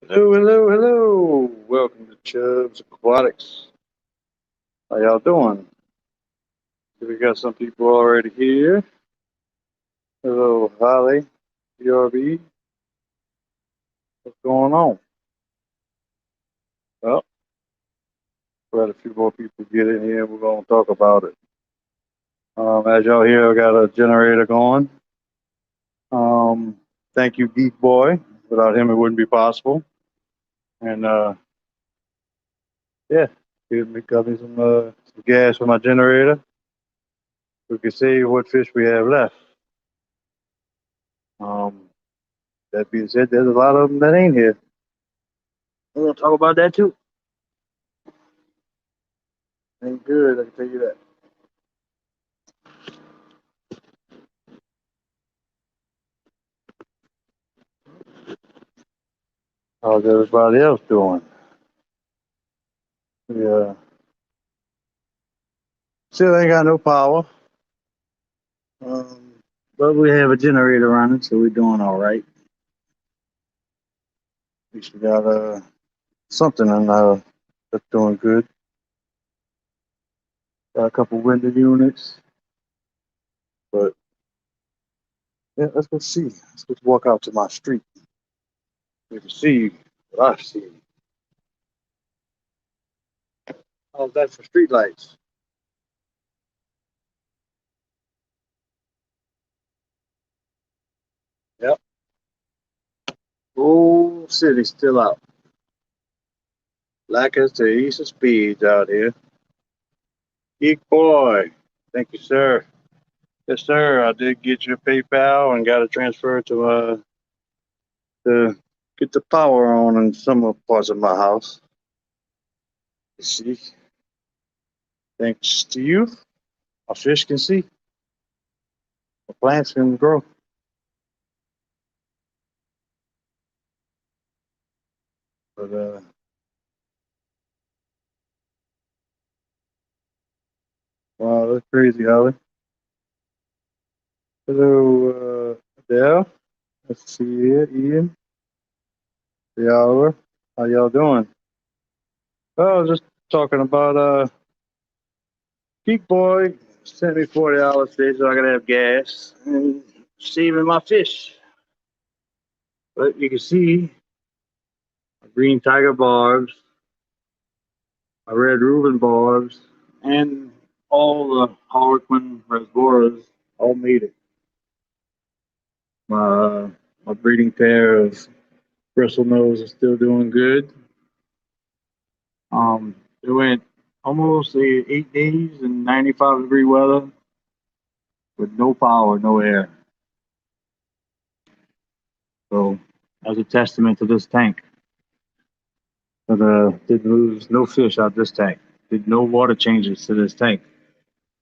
Hello, hello, hello. Welcome to Chubb's Aquatics. How y'all doing? We got some people already here. Hello, Holly, BRB. What's going on? Well, let a few more people get in here. We're going to talk about it. As y'all hear, I got a generator going. Um, Thank you, Geek Boy. Without him, it wouldn't be possible. And yeah, got me some gas for my generator. We can see what fish we have left. Um, that being said, there's a lot of them that ain't here. We're gonna talk about that too. Ain't good, I can tell you that. How's everybody else doing? Yeah, still ain't got no power. Um, but we have a generator running, so we're doing all right. At least we got something in that's doing good. Got a couple window units, but yeah, let's go see. Let's go walk out to my street. We can see what I see. How's that for street lights? Yep. Whole city still out. Like as the East of Speeds out here. Geek boy. Thank you, sir. Yes, sir. I did get your PayPal and got it transferred to get the power on in some of parts of my house. You see, thanks to you, our fish can see, our plants can grow. But wow, that's crazy, Holly. Hello, Adele. Let's see you, Ian, the Oliver. How y'all doing? Oh, just talking about Geek Boy sent me $40 today so I could have gas and saving my fish. But you can see my green tiger barbs, my red Reuben barbs, and all the Harlequin reservoirs all made it. My breeding pair of bristlenose is still doing good. It went almost 8 days in 95-degree weather with no power, no air. So that's a testament to this tank. But did lose no fish out this tank. Did no water changes to this tank.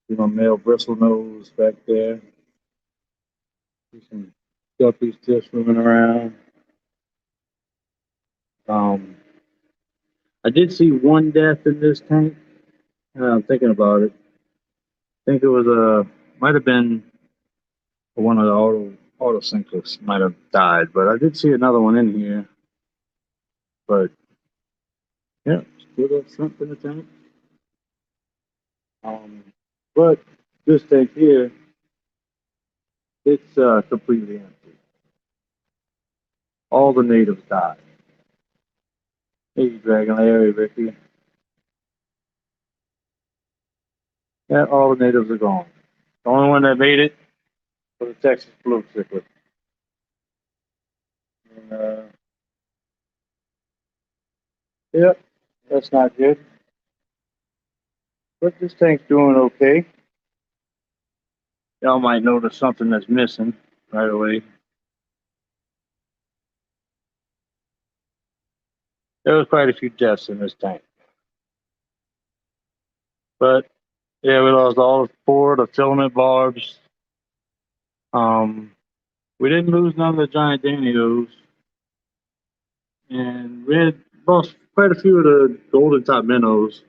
See my male bristlenose back there. See some guppies still swimming around. Um, I did see one death in this tank. I'm thinking about it. I think it was might have been one of the auto sinkers might have died, but I did see another one in here. But yeah, still got shrimp in the tank. Um, but this tank here, it's completely empty. All the natives died. Hey, Dragon Larry, Ricky. Yeah, all the natives are gone. The only one that made it was the Texas blue cichlid. And, yeah, that's not good. But this tank's doing okay. Y'all might notice something that's missing right away. There was quite a few deaths in this tank. But yeah, we lost all four of the filament barbs. Um, we didn't lose none of the giant Danios. And we had lost quite a few of the golden top minnows.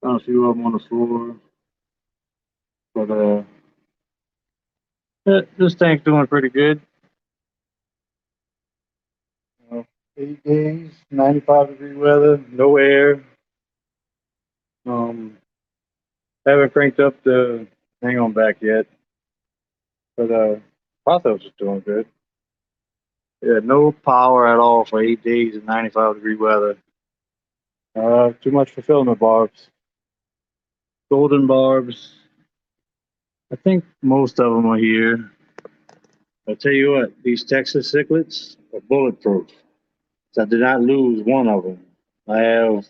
Found a few of them on the floor. But yeah, this tank's doing pretty good. You know, 8 days, 95-degree weather, no air. Um, haven't cranked up the hang on back yet, but Pathos is doing good. Yeah, no power at all for 8 days in 95-degree weather. Too much for filament barbs. Golden barbs. I think most of them are here. I'll tell you what, these Texas cichlids are bulletproof. So I did not lose one of them. I have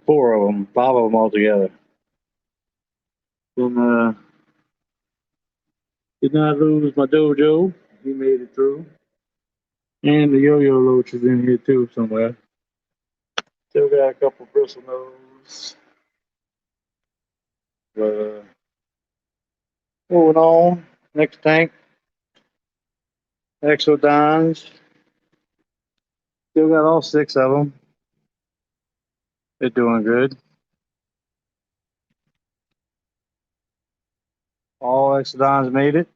four of them, five of them altogether. And did not lose my dojo. He made it through. And the yo-yo loach is in here too somewhere. Still got a couple bristle nose. But moving on. Next tank, Exodons. Still got all six of them. They're doing good. All Exodons made it.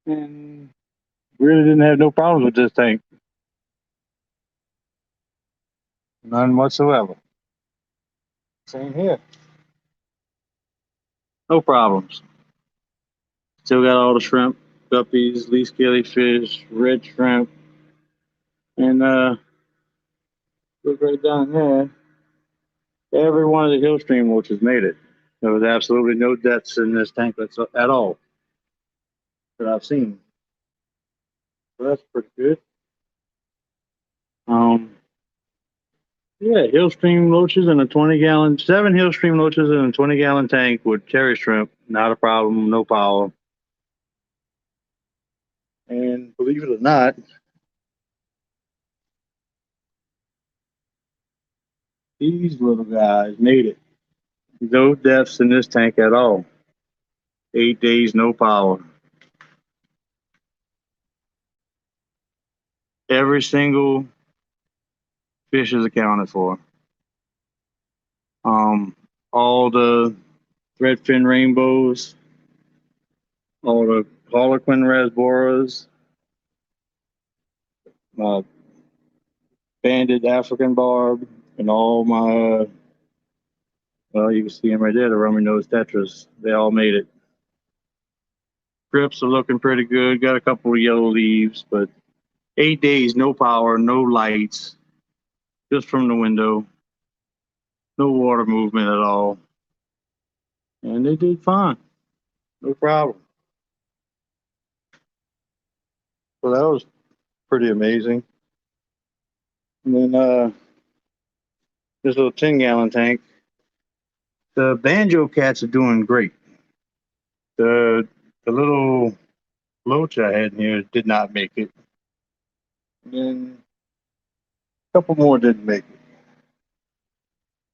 And really didn't have no problems with this tank. None whatsoever. Same here. No problems. Still got all the shrimp, guppies, least scaly fish, red shrimp, and look right down there. Every one of the hill stream roaches made it. There was absolutely no deaths in this tank at all that I've seen. So that's pretty good. Um, yeah, hill stream roaches in a 20-gallon, 7 hill stream roaches in a 20-gallon tank with cherry shrimp. Not a problem, no power. And believe it or not, these little guys made it. No deaths in this tank at all. 8 days, no power. Every single fish is accounted for. All the threadfin rainbows, all the harlequin rasboras, uh, banded African barb, and all my, well, you can see them right there, the rummy nose tetras. They all made it. Grips are looking pretty good. Got a couple of yellow leaves, but 8 days, no power, no lights, just from the window. No water movement at all. And they did fine. No problem. So that was pretty amazing. And then this little 10-gallon tank. The banjo cats are doing great. The little loach I had in here did not make it. And then a couple more didn't make it.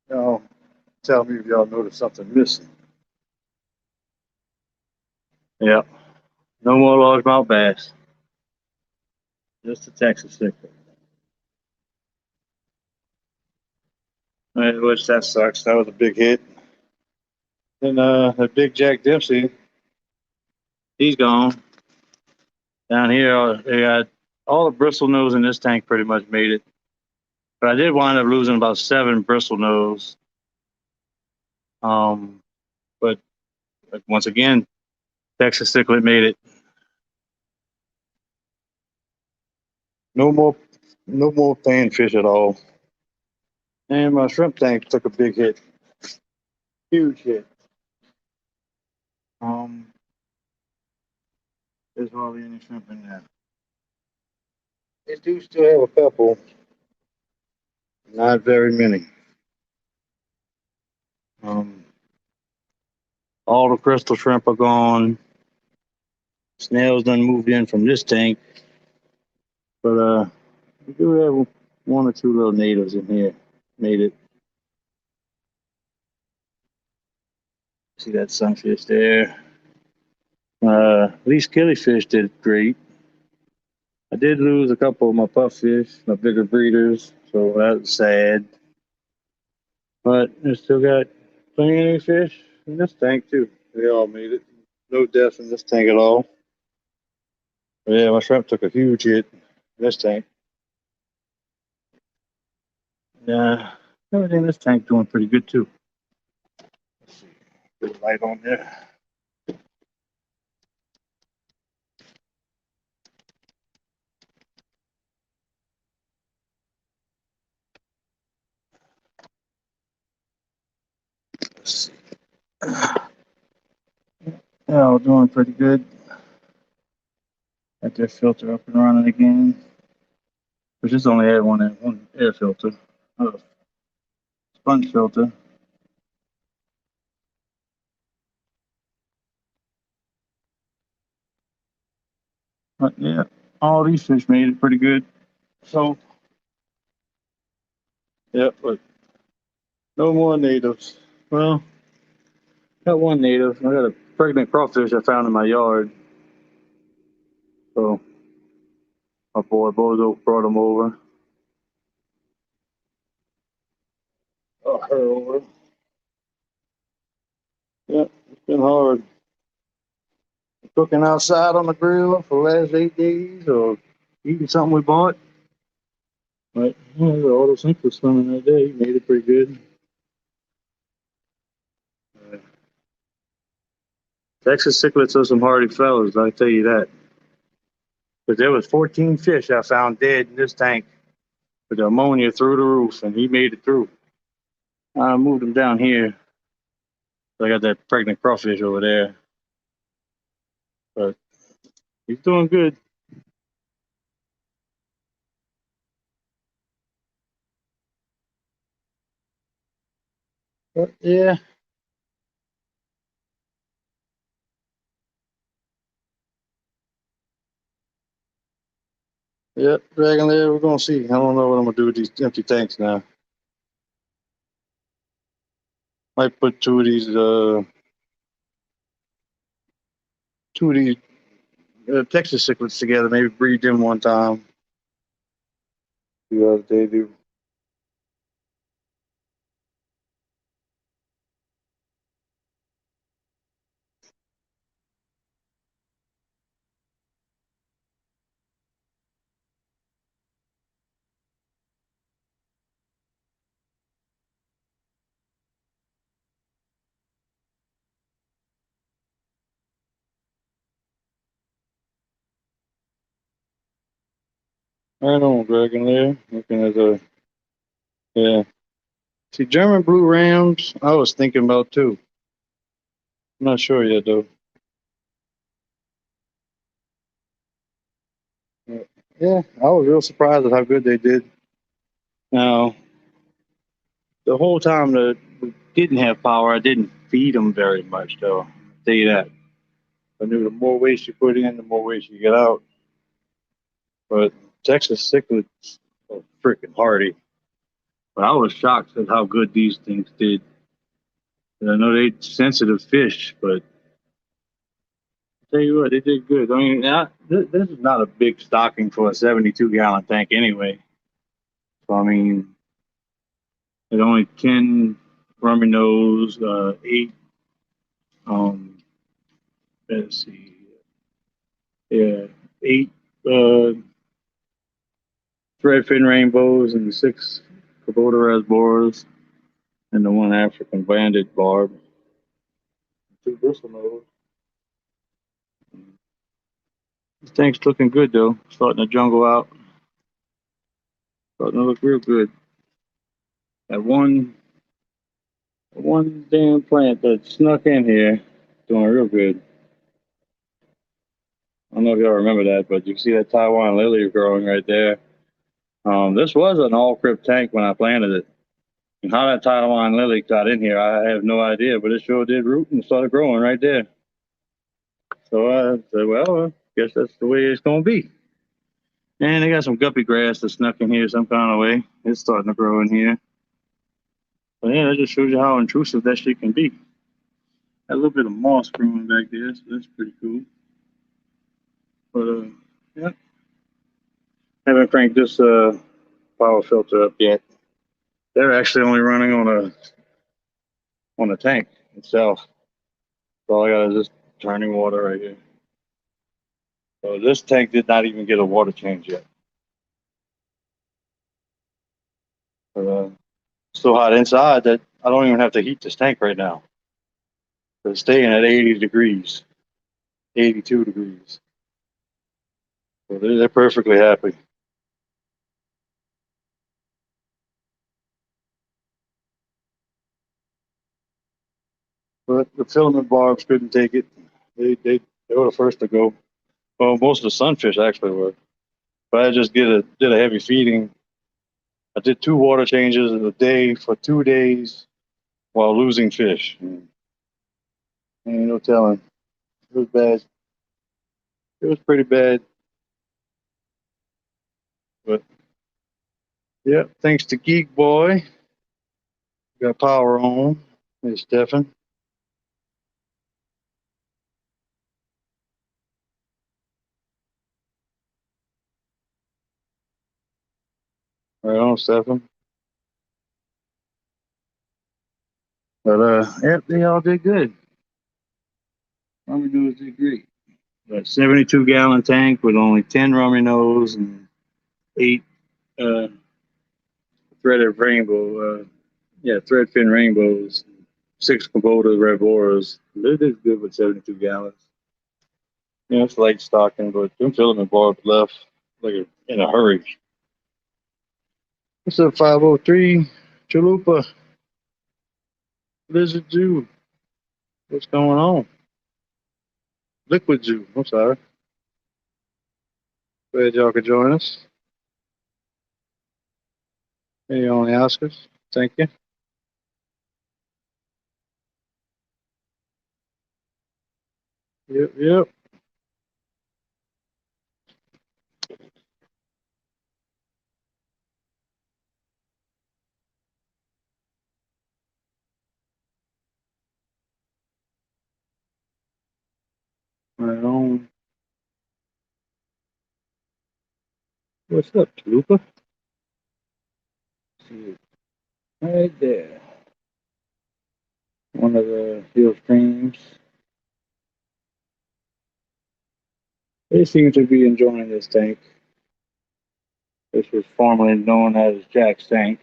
Now, tell me if y'all noticed something missing. Yep. No more largemouth bass. Just the Texas cichlid. Which that sucks. That was a big hit. Then the big Jack Dempsey, he's gone. Down here, they got all the bristle nose in this tank pretty much made it. But I did wind up losing about 7 bristle nose. But once again, Texas cichlid made it. No more, no more panfish at all. And my shrimp tank took a big hit, huge hit. There's hardly any shrimp in there. They do still have a couple, not very many. All the crystal shrimp are gone. Snails done moved in from this tank, but we do have one or two little natives in here. Made it. See that sunfish there. These killifish did great. I did lose a couple of my puffish, my bigger breeders, so that's sad. But I still got plenty of fish in this tank too. They all made it. No deaths in this tank at all. Yeah, my shrimp took a huge hit in this tank. Yeah, everything in this tank doing pretty good too. Let's see, put a light on there. Let's see. Yeah, we're doing pretty good. Got that filter up and running again. We just only had one air filter, a sponge filter. But yeah, all these fish made it pretty good. So yeah, but no more natives. Well, got one native. I got a pregnant crawfish I found in my yard. So my boy Bozo brought him over. Oh, her over. Yeah, it's been hard. Cooking outside on the grill for the last 8 days or eating something we bought. But yeah, the auto sink was swimming that day. Made it pretty good. Uh, Texas cichlids are some hardy fellows, I tell you that. But there was 14 fish I found dead in this tank with the ammonia through the roof, and he made it through. I moved him down here. So I got that pregnant crawfish over there, but he's doing good. But yeah, yep, dragon lair. We're gonna see. I don't know what I'm gonna do with these empty tanks now. Might put two of these Texas cichlids together. Maybe breed them one time. See what they do. Right on, dragon lair. Looking at the yeah. See, German blue rams. I was thinking about too. I'm not sure yet though. Yeah, I was real surprised at how good they did. Now, the whole time that we didn't have power, I didn't feed them very much, though. I'll tell you that. I knew the more waste you put in, the more waste you get out. But Texas cichlids are freaking hardy. But I was shocked at how good these things did. And I know they're sensitive fish, but I tell you what, they did good. I mean, this is not a big stocking for a 72-gallon tank anyway. So, I mean, there's only 10 rummy nose, 8, um, let's see, yeah, 8 uh, threadfin rainbows and 6 Kubota rasboras and the one African banded barb. 2 bristle nose. This tank's looking good though. Starting to jungle out. Starting to look real good. That one damn plant that snuck in here, doing real good. I don't know if y'all remember that, but you see that Taiwan lily growing right there. This was an all crib tank when I planted it. And how that Taiwan lily got in here, I have no idea, but it sure did root and started growing right there. So I said, well, I guess that's the way it's going to be. And they got some guppy grass that snuck in here some kind of way. It's starting to grow in here. But yeah, that just shows you how intrusive that shit can be. Got a little bit of moss growing back there, so that's pretty cool. But yeah, haven't cranked this power filter up yet. They're actually only running on a tank itself. So all I got is this turning water right here. So this tank did not even get a water change yet. But, it's so hot inside that I don't even have to heat this tank right now. It's staying at 80 degrees, 82 degrees. So they're perfectly happy. But the filament barbs couldn't take it. They were the first to go. Well, most of the sunfish actually were. But I just did a heavy feeding. I did 2 water changes a day for 2 days while losing fish. Ain't no telling. It was bad. It was pretty bad. But yeah, thanks to Geek Boy, got power on. Hey, Stefan. Right on, Stefan. But yeah, they all did good. Rummy nose did great. Got 72-gallon tank with only 10 rummy nose and 8 uh, threaded rainbow. Yeah, thread fin rainbows. 6 Kubota red boras. They did good with 72 gallons. Yeah, it's light stocking, but them filament barbs left in a hurry. What's up, 503? Chalupa, Lizard Zoo. What's going on? Liquid Zoo. I'm sorry. Glad y'all could join us. Hey, on the Oscars. Thank you. Yep, yep. Right on. What's up, Chalupa? See, right there. One of the hill streams. They seem to be enjoying this tank. This was formerly known as Jack's tank.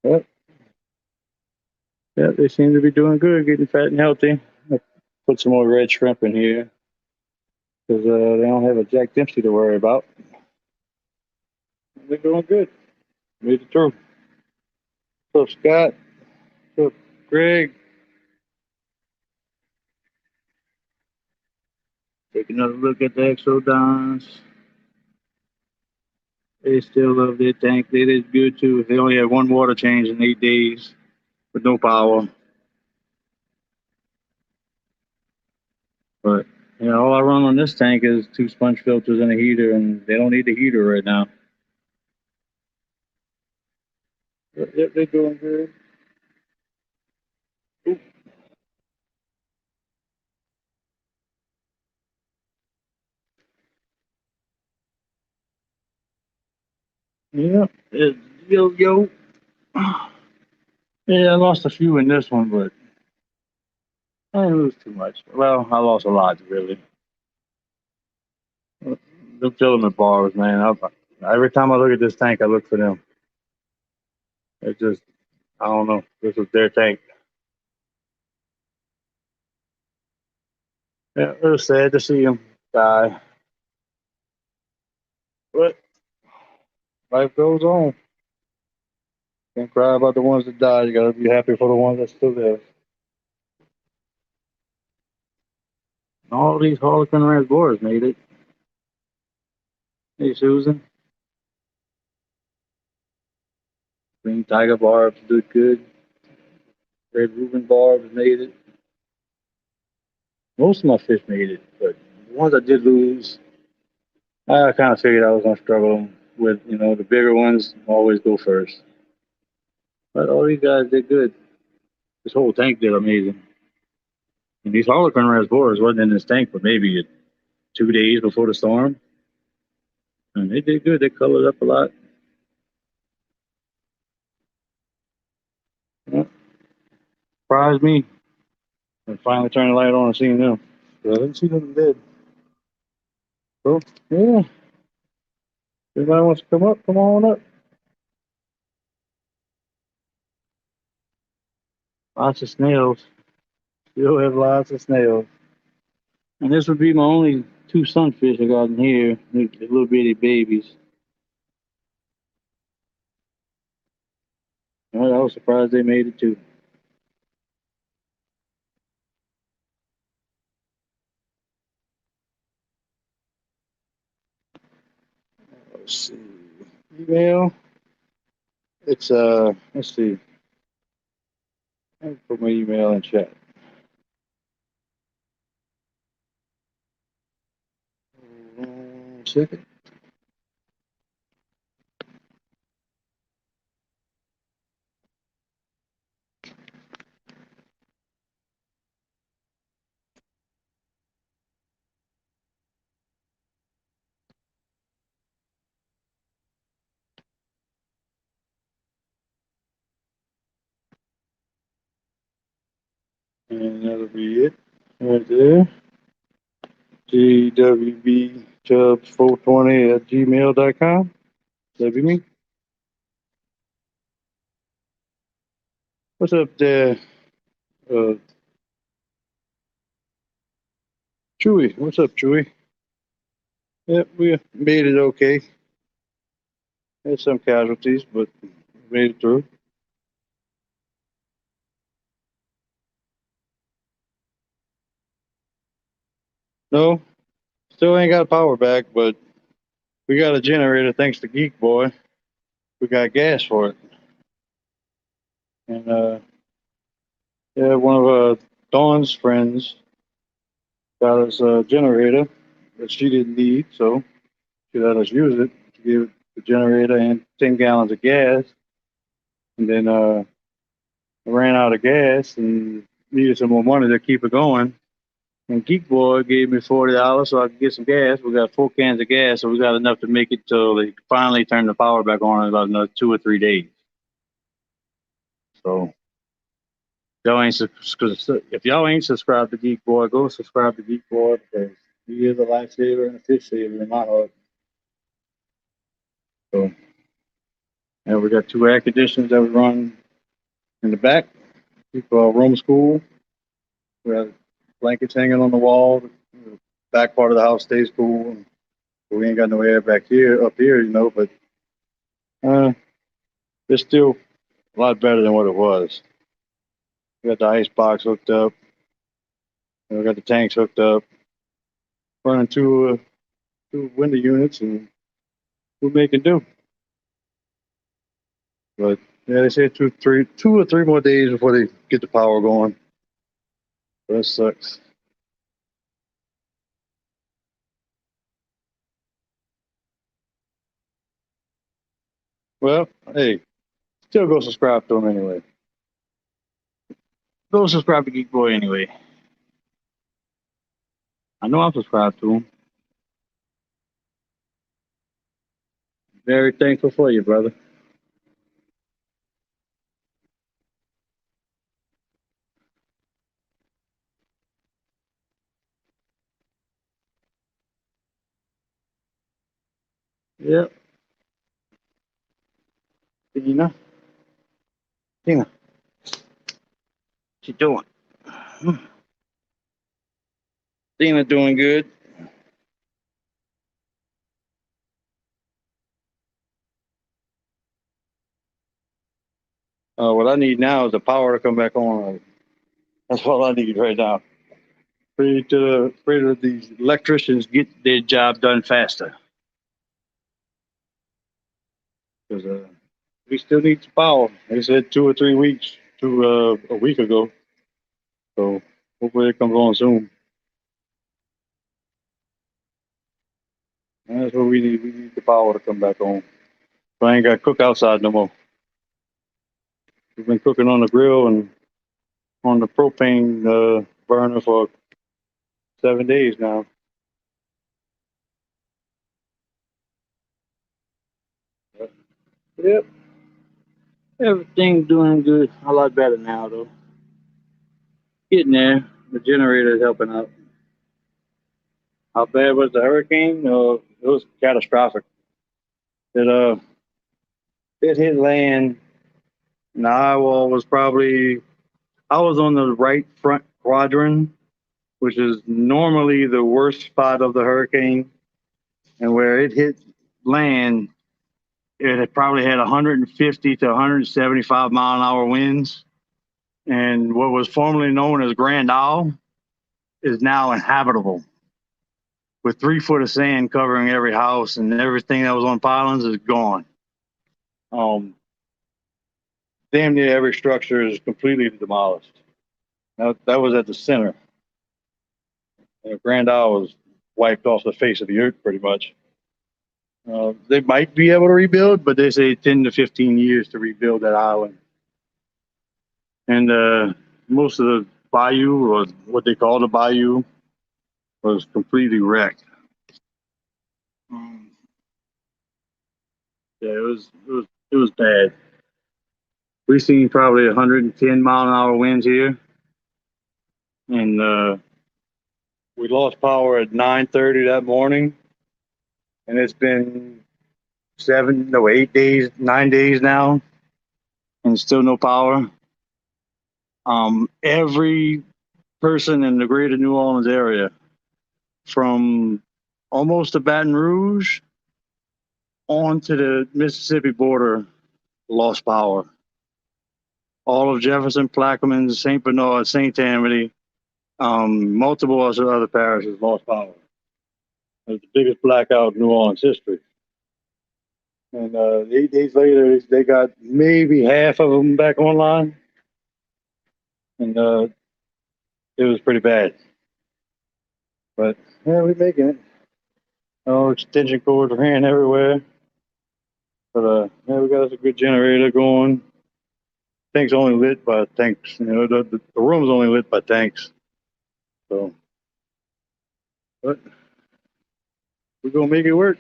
But yeah, they seem to be doing good, getting fat and healthy. I put some more red shrimp in here because they don't have a Jack Dempsey to worry about. They're doing good. Made it through. What's up, Scott? What's up, Greg? Take another look at the Exodons. They still love their tank. They did good too. They only had 1 water change in 8 days with no power. But all I run on this tank is 2 sponge filters and a heater, and they don't need the heater right now. Yep, they're doing good. Oop. Yeah, yo, yo. Yeah, I lost a few in this one, but I didn't lose too much. Well, I lost a lot, really. The filament bars, man. Every time I look at this tank, I look for them. It's just, I don't know. This was their tank. Yeah, it was sad to see him die, but life goes on. Can't cry about the ones that died. You gotta be happy for the ones that still live. And all these Harlequin Raspberries made it. Hey, Susan. Green Tiger Barbs did good. Red Reuben Barbs made it. Most of my fish made it, but the ones I did lose, I kind of figured I was gonna struggle with. The bigger ones always go first. But all these guys did good. This whole tank did amazing. And these Harlequin Raspberries wasn't in this tank for maybe 2 days before the storm, and they did good. They colored up a lot. Yeah, surprised me. And finally turned the light on and seen them. So I didn't see them dead. So yeah, if anybody wants to come up, come on up. Lots of snails. Still have lots of snails. And this would be my only two sunfish I got in here. They're little bitty babies. I was surprised they made it too. Let's see. Email. It's let's see. Let me put my email in chat. Second. And that'll be it. Right there. gwbchubbs420 at gmail.com. That'd be me. What's up there, uh, Chewy? What's up, Chewy? Yep, we made it okay. Had some casualties, but made it through. No, still ain't got power back, but we got a generator thanks to Geek Boy. We got gas for it. And yeah, one of Dawn's friends got us a generator that she didn't need, so she let us use it to give the generator and 10 gallons of gas. And then I ran out of gas and needed some more money to keep it going. And Geek Boy gave me $40 so I could get some gas. We got 4 cans of gas, so we got enough to make it till they finally turn the power back on in about another 2 or 3 days. So if y'all ain't subscribed to Geek Boy, go subscribe to Geek Boy because he is a lifesaver and a fish saver in my heart. So and we got two air conditioners that we run in the back. We call room school. We have blankets hanging on the wall. The back part of the house stays cool. We ain't got no air back here, up here, but uh, it's still a lot better than what it was. We got the ice box hooked up. And we got the tanks hooked up. Running two window units, and we're making do. But yeah, they say 2 or 3 more days before they get the power going. That sucks. Well, hey, still go subscribe to him anyway. Go subscribe to Geek Boy anyway. I know I'm subscribed to him. Very thankful for you, brother. Yep. Tina. Tina. What you doing? Tina doing good. What I need now is the power to come back on. That's all I need right now. Pray to these electricians get their job done faster. Because we still need the power. They said 2 or 3 weeks to a week ago. So hopefully it comes on soon. And that's what we need. We need the power to come back on. So I ain't got to cook outside no more. We've been cooking on the grill and on the propane burner for 7 days now. Yep. Everything's doing good. A lot better now, though. Getting there. the generator is helping out. How bad was the hurricane? It was catastrophic. It it hit land, and Iowa was probably I was on the right front quadrant, which is normally the worst spot of the hurricane, and where it hit land, it had probably had 150 to 175-mile-an-hour winds, and what was formerly known as Grand Isle is now inhabitable, with 3 foot of sand covering every house, and everything that was on pylons is gone. Um, Damn near every structure is completely demolished. That was at the center. Grand Isle was wiped off the face of the earth pretty much. They might be able to rebuild, but they say 10 to 15 years to rebuild that island. And most of the bayou, or what they call the bayou, was completely wrecked. Um, yeah, it was bad. We've seen probably 110-mile-an-hour winds here, and we lost power at 9:30 that morning, and it's been 8 days, 9 days now, and still no power. Every person in the greater New Orleans area, from almost to Baton Rouge on to the Mississippi border, lost power. All of Jefferson, Plaquemine, St. Bernard, St. Tammany, multiple other parishes lost power. It was the biggest blackout in New Orleans history. And 8 days later, they got maybe half of them back online, and it was pretty bad. But yeah, we're making it. Oh, extension cords ran everywhere. But yeah, we got us a good generator going. Tank's only lit by tanks. You know, the room's only lit by tanks. So, but we're gonna make it work.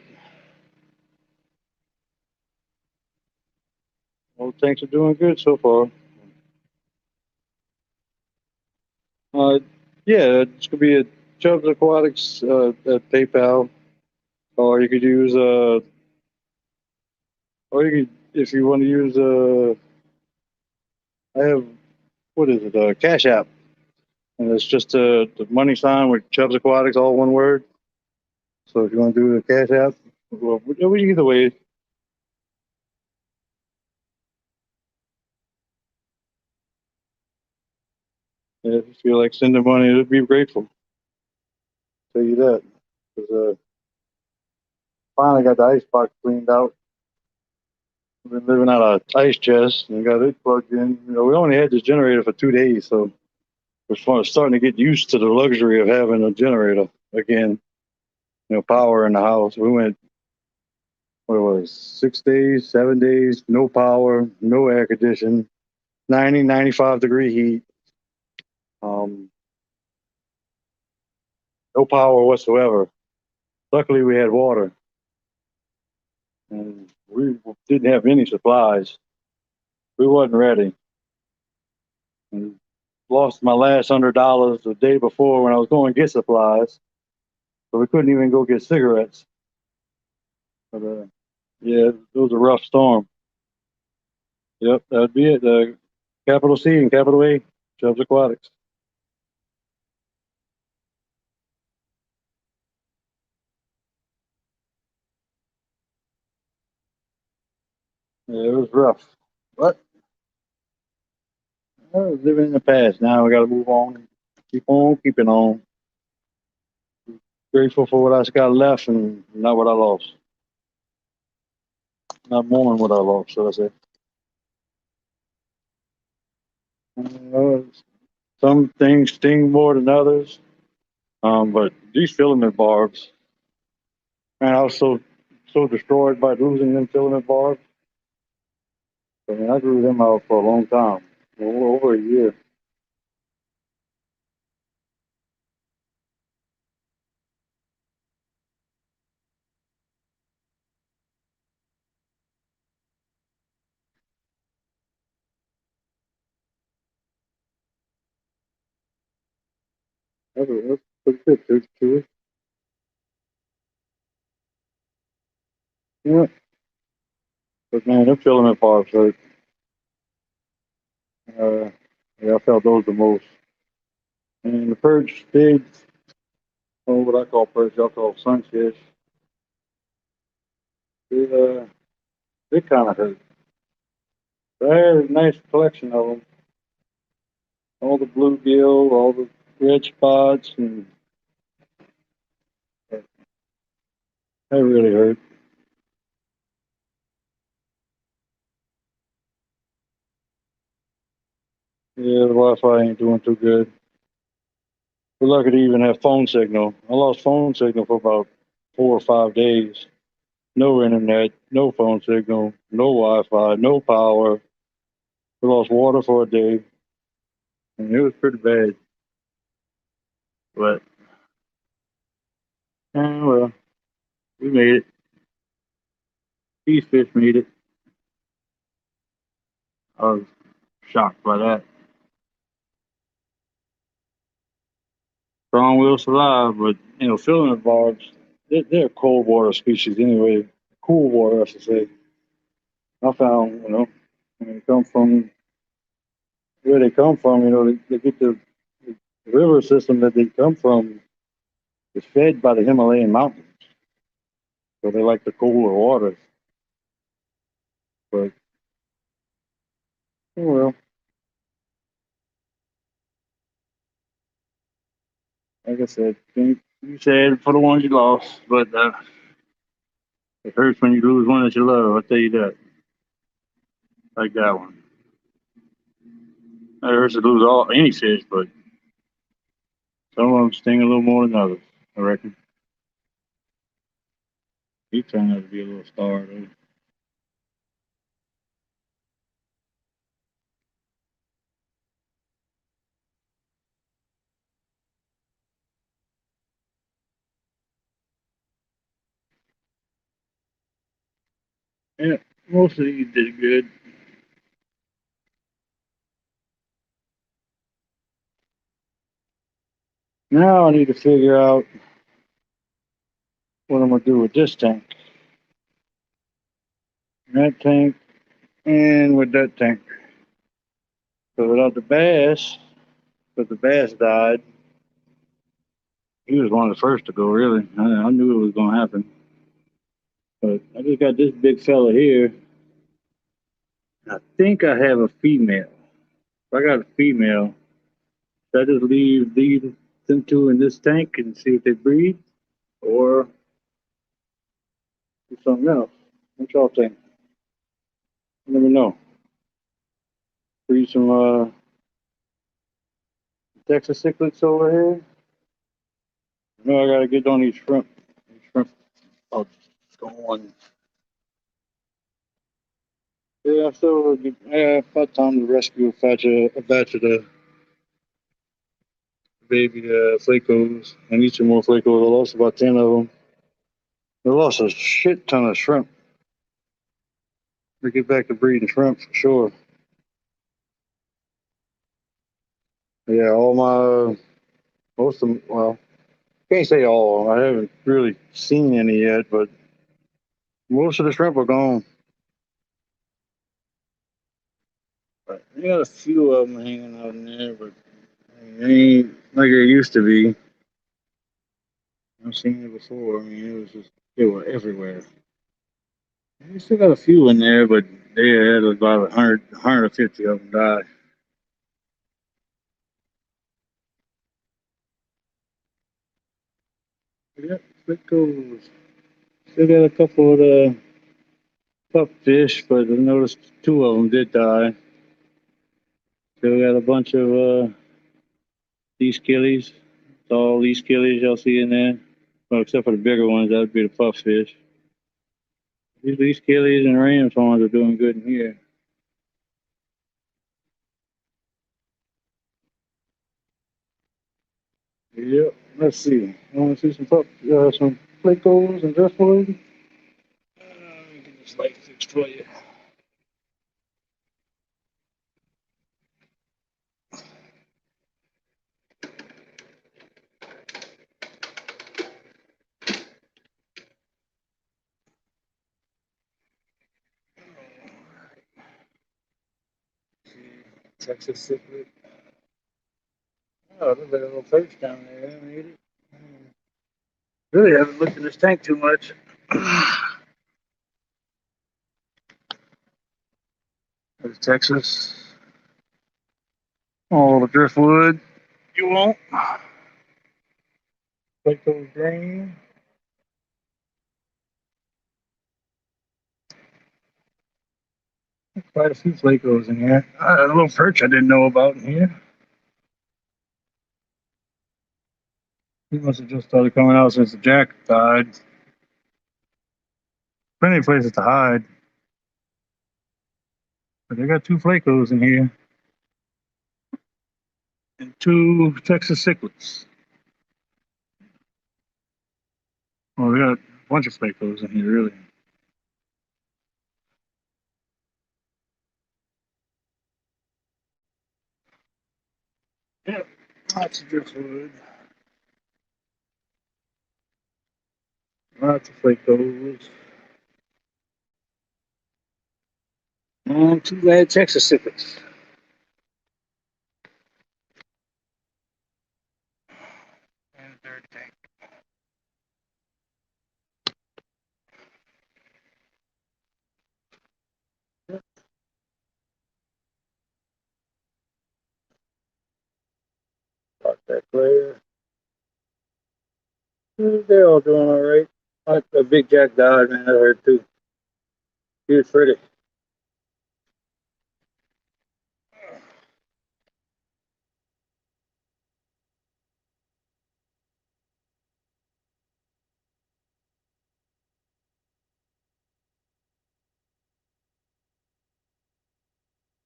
All the tanks are doing good so far. Uh, yeah, it's gonna be a Chubbs Aquatics at PayPal, or you could use or you could if you want to use I have what is it? Cash App, and it's just the money sign with Chubbs Aquatics, all one word. So if you want to do the Cash App, well, either way, if you feel like sending money, I'd be grateful. Tell you that. Because finally got the ice box cleaned out. We've been living out of ice chest and got it plugged in. You know, we only had this generator for 2 days, so we're starting to get used to the luxury of having a generator again. You know, power in the house. We went, what it was, 6 days, 7 days, no power, no air conditioning, 90, 95-degree heat, um, no power whatsoever. Luckily, we had water, and we didn't have any supplies. We wasn't ready. And lost my last $100 the day before when I was going to get supplies, so we couldn't even go get cigarettes. But yeah, it was a rough storm. Yep, that'd be it. Capital C and capital A, Chubbs Aquatics. Yeah, it was rough, but I was living in the past. Now we got to move on, keep on keeping on. Grateful for what I got left and not what I lost. Not mourning what I lost, should I say? Uh, some things sting more than others. But these filament barbs, man, I was so destroyed by losing them filament barbs. I mean, I grew them out for a long time, over a year. That's pretty good, too. Yeah, but man, them filament parts hurt. Uh, yeah, I felt those the most. And the perch, big, oh, what I call perch, y'all call sunfish. They, they kind of hurt. But I had a nice collection of them. All the bluegill, all the red spots, and that really hurt. Yeah, the Wi-Fi ain't doing too good. We're lucky to even have phone signal. I lost phone signal for about 4 or 5 days. No internet, no phone signal, no Wi-Fi, no power. We lost water for a day, and it was pretty bad. But well, we made it. These fish made it. I was shocked by that. Strong will survive, but filament barbs, they're a cold water species anyway. Cool water, I should say. I found, when they come from where they come from, they get the river system that they come from is fed by the Himalayan mountains, so they like the cooler waters. But well, like I said, you said for the ones you lost, but it hurts when you lose one that you love. I'll tell you that. Like that one. It hurts to lose all any fish, but some of them sting a little more than others. I reckon. He turned out to be a little star though. Yeah, most of these did good. Now I need to figure out what I'm gonna do with this tank, that tank, and with that tank. So without the bass, but the bass died. He was one of the first to go. Really, I knew it was gonna happen. But I just got this big fella here. I think I have a female. If I got a female, should I just leave them two in this tank and see if they breed, or do something else? What y'all think? Let me know. Breed some Texas cichlids over here. I gotta get on these shrimp. These shrimp are going. Yeah, so about time to rescue a batch of the baby flacos. I need some more flacos. I lost about 10 of them. I lost a shit ton of shrimp. We get back to breeding shrimp for sure. Yeah, all my most of them. Well, can't say all. I haven't really seen any yet, but most of the shrimp are gone. But I got a few of them hanging out in there, but they ain't like they used to be. I've seen it before. I mean, they were everywhere. We still got a few in there, but they had about 150 of them die. Yep, it goes. Still got a couple of the pup fish, but I noticed two of them did die. Still got a bunch of these killies. It's all these killies y'all see in there. Well, except for the bigger ones, that would be the puff fish. These killies and ram swans are doing good in here. Yep. Let's see. You want to see some flecos and driftwood? Let me get this light fixed for you. Texas cichlid. Oh, look at that little perch down there. I haven't ate it. Really haven't looked in this tank too much. There's Texas. All the driftwood. You won't. Like those green. Quite a few flakos in here. A little perch I didn't know about in here. He must have just started coming out since the jack died. Plenty of places to hide. But they got two flakos in here. And two Texas cichlids. Well, we got a bunch of flakos in here, really. Yep, lots of driftwood. Lots of flakos. And two bad Texas cichlids. And a third tank. Yep. Got that player. They're all doing all right. The big jack died, man. That hurt too. He was pretty.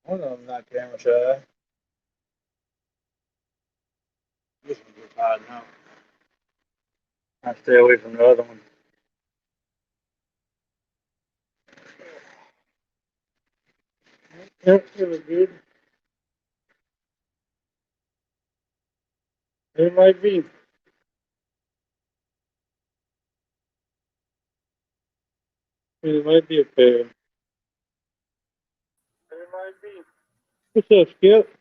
One of them not camera shy. This one's just hiding out. I stay away from the other one. Yep, it was good. It might be. It might be a pair. It might be. What's up, Skip?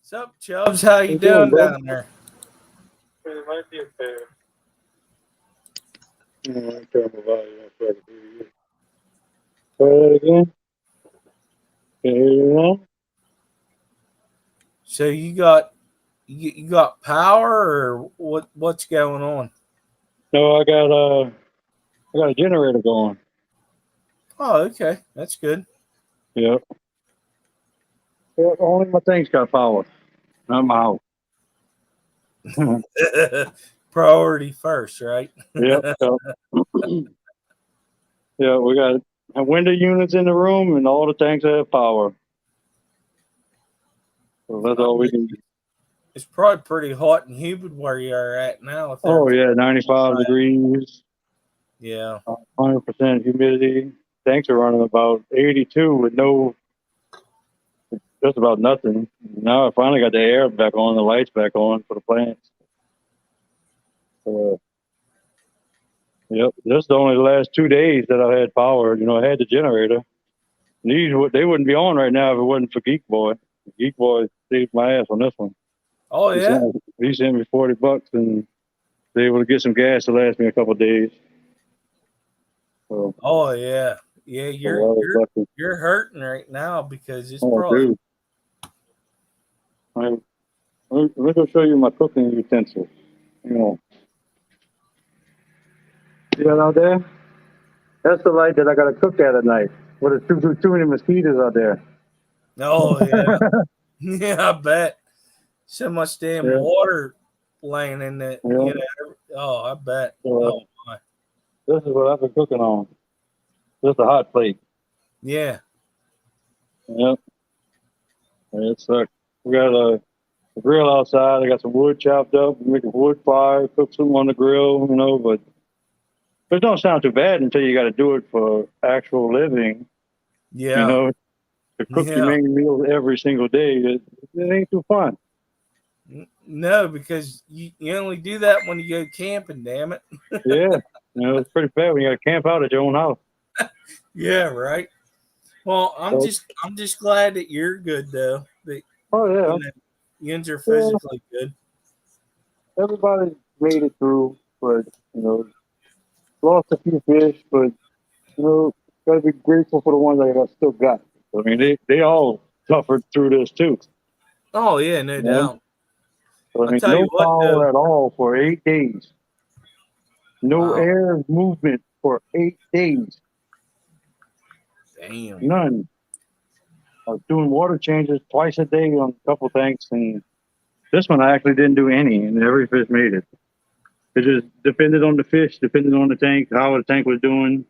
What's up, Chubbs? How you doing down there? It might be a pair. I'm turning my volume up so I can hear you. Try that again. Can you hear you now? So you got power or what's going on? No, I got a generator going. Oh, okay, that's good. Yep. Well, only my thing's got power, not my house. Priority first, right? Yep. Yeah, we got window units in the room, and all the tanks have power. So that's all we need. It's probably pretty hot and humid where you're at now. Oh yeah, 95 degrees. Yeah. 100% humidity. Tanks are running about 82 with just about nothing. Now I finally got the air back on, the lights back on for the plants. Yep, just only the last 2 days that I had power. I had the generator. They wouldn't be on right now if it wasn't for Geek Boy. Geek Boy saved my ass on this one. Oh yeah. He sent me $40 and was able to get some gas to last me a couple of days. So, oh yeah, yeah. You're hurting right now because it's probably. Dude. Let me go show you my cooking utensils. See that out there? That's the light that I got to cook at night. Well, there's too many mosquitoes out there. Oh yeah, yeah. I bet so much damn water laying in it. Yeah. Oh, I bet. Oh my. This is what I've been cooking on. Just a hot plate. Yeah. Yep. It sucks. We got a grill outside. I got some wood chopped up. We make a wood fire, cook something on the grill, but it don't sound too bad until you got to do it for actual living. Yeah. To cook your main meals every single day, it ain't too fun. No, because you only do that when you go camping, damn it. Yeah. It's pretty bad when you got to camp out at your own house. Yeah, right. Well, I'm just glad that you're good though. That Oh yeah, You know, yins are yeah. physically good. Everybody made it through, but lost a few fish, but gotta be grateful for the ones that I still got. I mean, they all suffered through this too. Oh yeah, no You know? doubt. So, I I'll mean, tell you no what though. power at all for 8 days. No Wow. air movement for 8 days. Damn. None. I was doing water changes twice a day on a couple tanks, and this one I actually didn't do any, and every fish made it. It just depended on the fish, depended on the tank, how the tank was doing.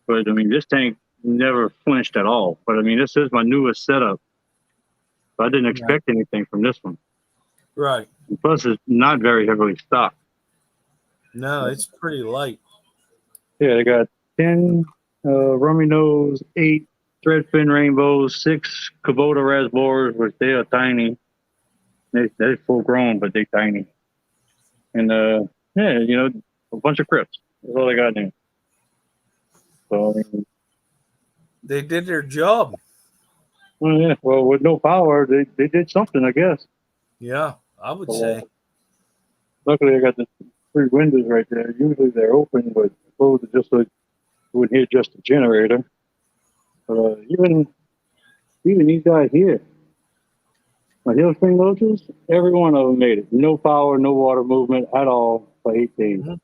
But I mean, this tank never flinched at all. But I mean, this is my newest setup, so I didn't Right. expect anything from this one. Right. And plus, it's not very heavily stocked. No, it's pretty light. Yeah, they got 10 rummy nose, 8 threadfin rainbows, 6 Kubota rasbors, which they are tiny. They're full grown, but they're tiny. And yeah, a bunch of crips. That's all I got in there. So I mean, They did their job. well, yeah, well, with no power, they did something, I guess. Yeah, I would So, say. luckily, I got the 3 windows right there. Usually they're open, but closed just so it would hit just the generator. But even these guys here, my hill spring loaches, every one of them made it. No power, no water movement at all for 8 days. Mhm.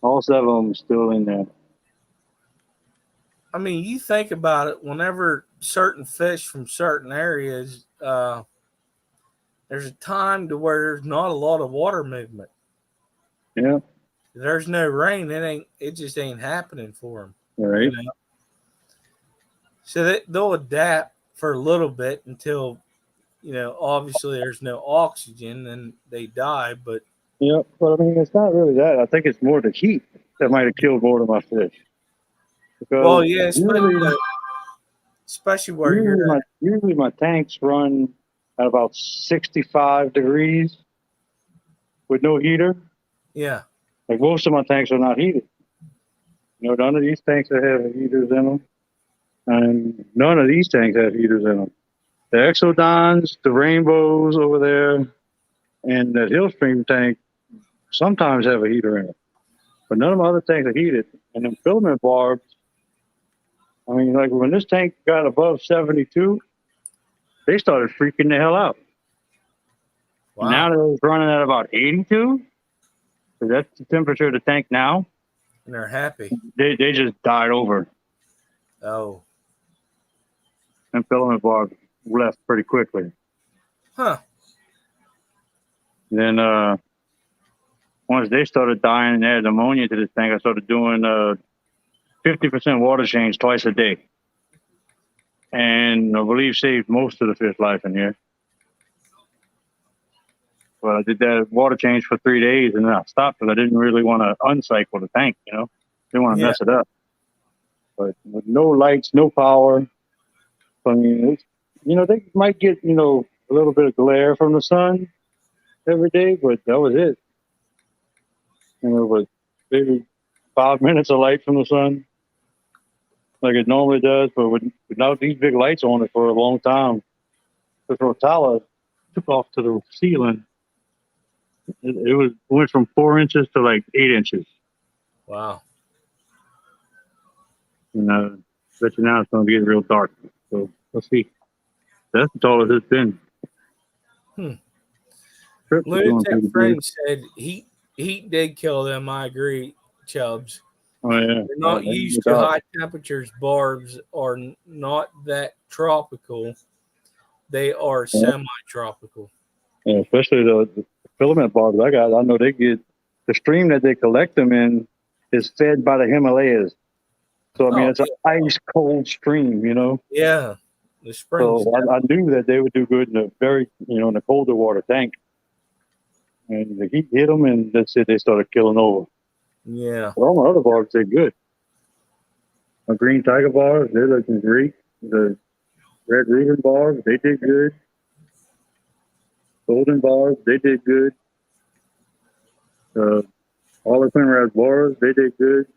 All 7 of them still in there. I mean, you think about it. Whenever certain fish from certain areas, there's a time to where there's not a lot of water movement. Yeah, There's no rain. It just ain't happening for them. all You right. know. So they'll adapt for a little bit until obviously there's no oxygen and they die. But Yeah, but I mean, it's not really that. I think it's more the heat that might have killed more of my fish. Because well, yeah, usually, especially where you're usually at. my usually my tanks run at about 65 degrees with no heater. Yeah. Like most of my tanks are not heated. None of these tanks that have heaters in them, and none of these tanks have heaters in them. The Exodons, the Rainbows over there, and that Hillstream tank sometimes have a heater in it, but none of my other tanks are heated. And them filament barbs, I mean, like when this tank got above 72, they started freaking the hell out. Now Wow. that it's running at about 82, so that's the temperature of the tank now. And they're happy. They just died over, Oh. and filament barbs left pretty quickly. Huh. Then once they started dying and added ammonia to this tank, I started doing 50% water change twice a day, and I believe saved most of the fish life in here. But I did that water change for 3 days, and then I stopped because I didn't really want to uncycle the tank. Didn't want to Yeah. mess it up. But with no lights, no power, I mean, they might get a little bit of glare from the sun every day, but that was it. But maybe 5 minutes of light from the sun, like it normally does. But without these big lights on it for a long time, the rotala took off to the ceiling. It went from 4 inches to like 8 inches. Wow. And bet you now it's going to get real dark. So let's see. That's the tallest it's been. Hmm. Trips are doing Lunatic pretty good. friend said heat did kill them. I agree, Chubbs. Oh yeah, They're not no used to doubt. high temperatures. Barbs are not that tropical. They are Yeah, semi-tropical. yeah, especially the filament barbs I got. I know they get the stream that they collect them in is fed by the Himalayas. So I mean, Oh it's an ice cold stream. yeah, the springs. So I knew that they would do good in a in a colder water tank. And the heat hit them, and that's it. They started killing over. Yeah. But all my other barbs did good. My green tiger barbs, they're looking great. The red Reuben barbs, they did good. Golden barbs, they did good. All the Queen barbs, they did good.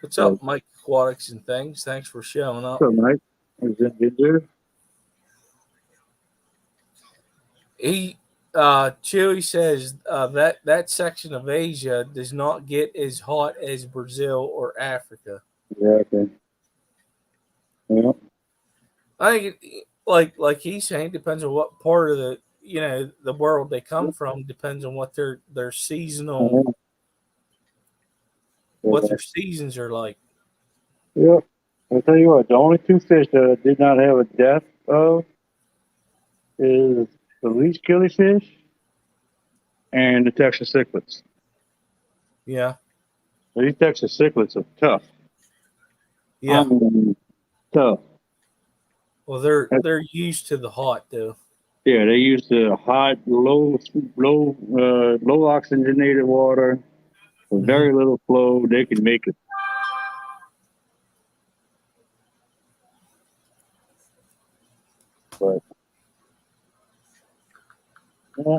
What's So, up, Mike Aquatics and things? Thanks for showing up. so Mike, was in good there. Chewy says that section of Asia does not get as hot as Brazil or Africa. Yeah, okay. Yeah. I think like he's saying, depends on what part of the world they come from. Depends on what their seasonal Uh-huh. what Yeah. their seasons are like. Yeah. I'll tell you what, the only two fish that I did not have a death of is the leech killifish and the Texas cichlids. Yeah, These Texas cichlids are tough. I yeah. mean, tough. Well, they're used to the hot though. Yeah, they use the hot, low oxygenated water with Hmm. very little flow. They can make it. But yeah,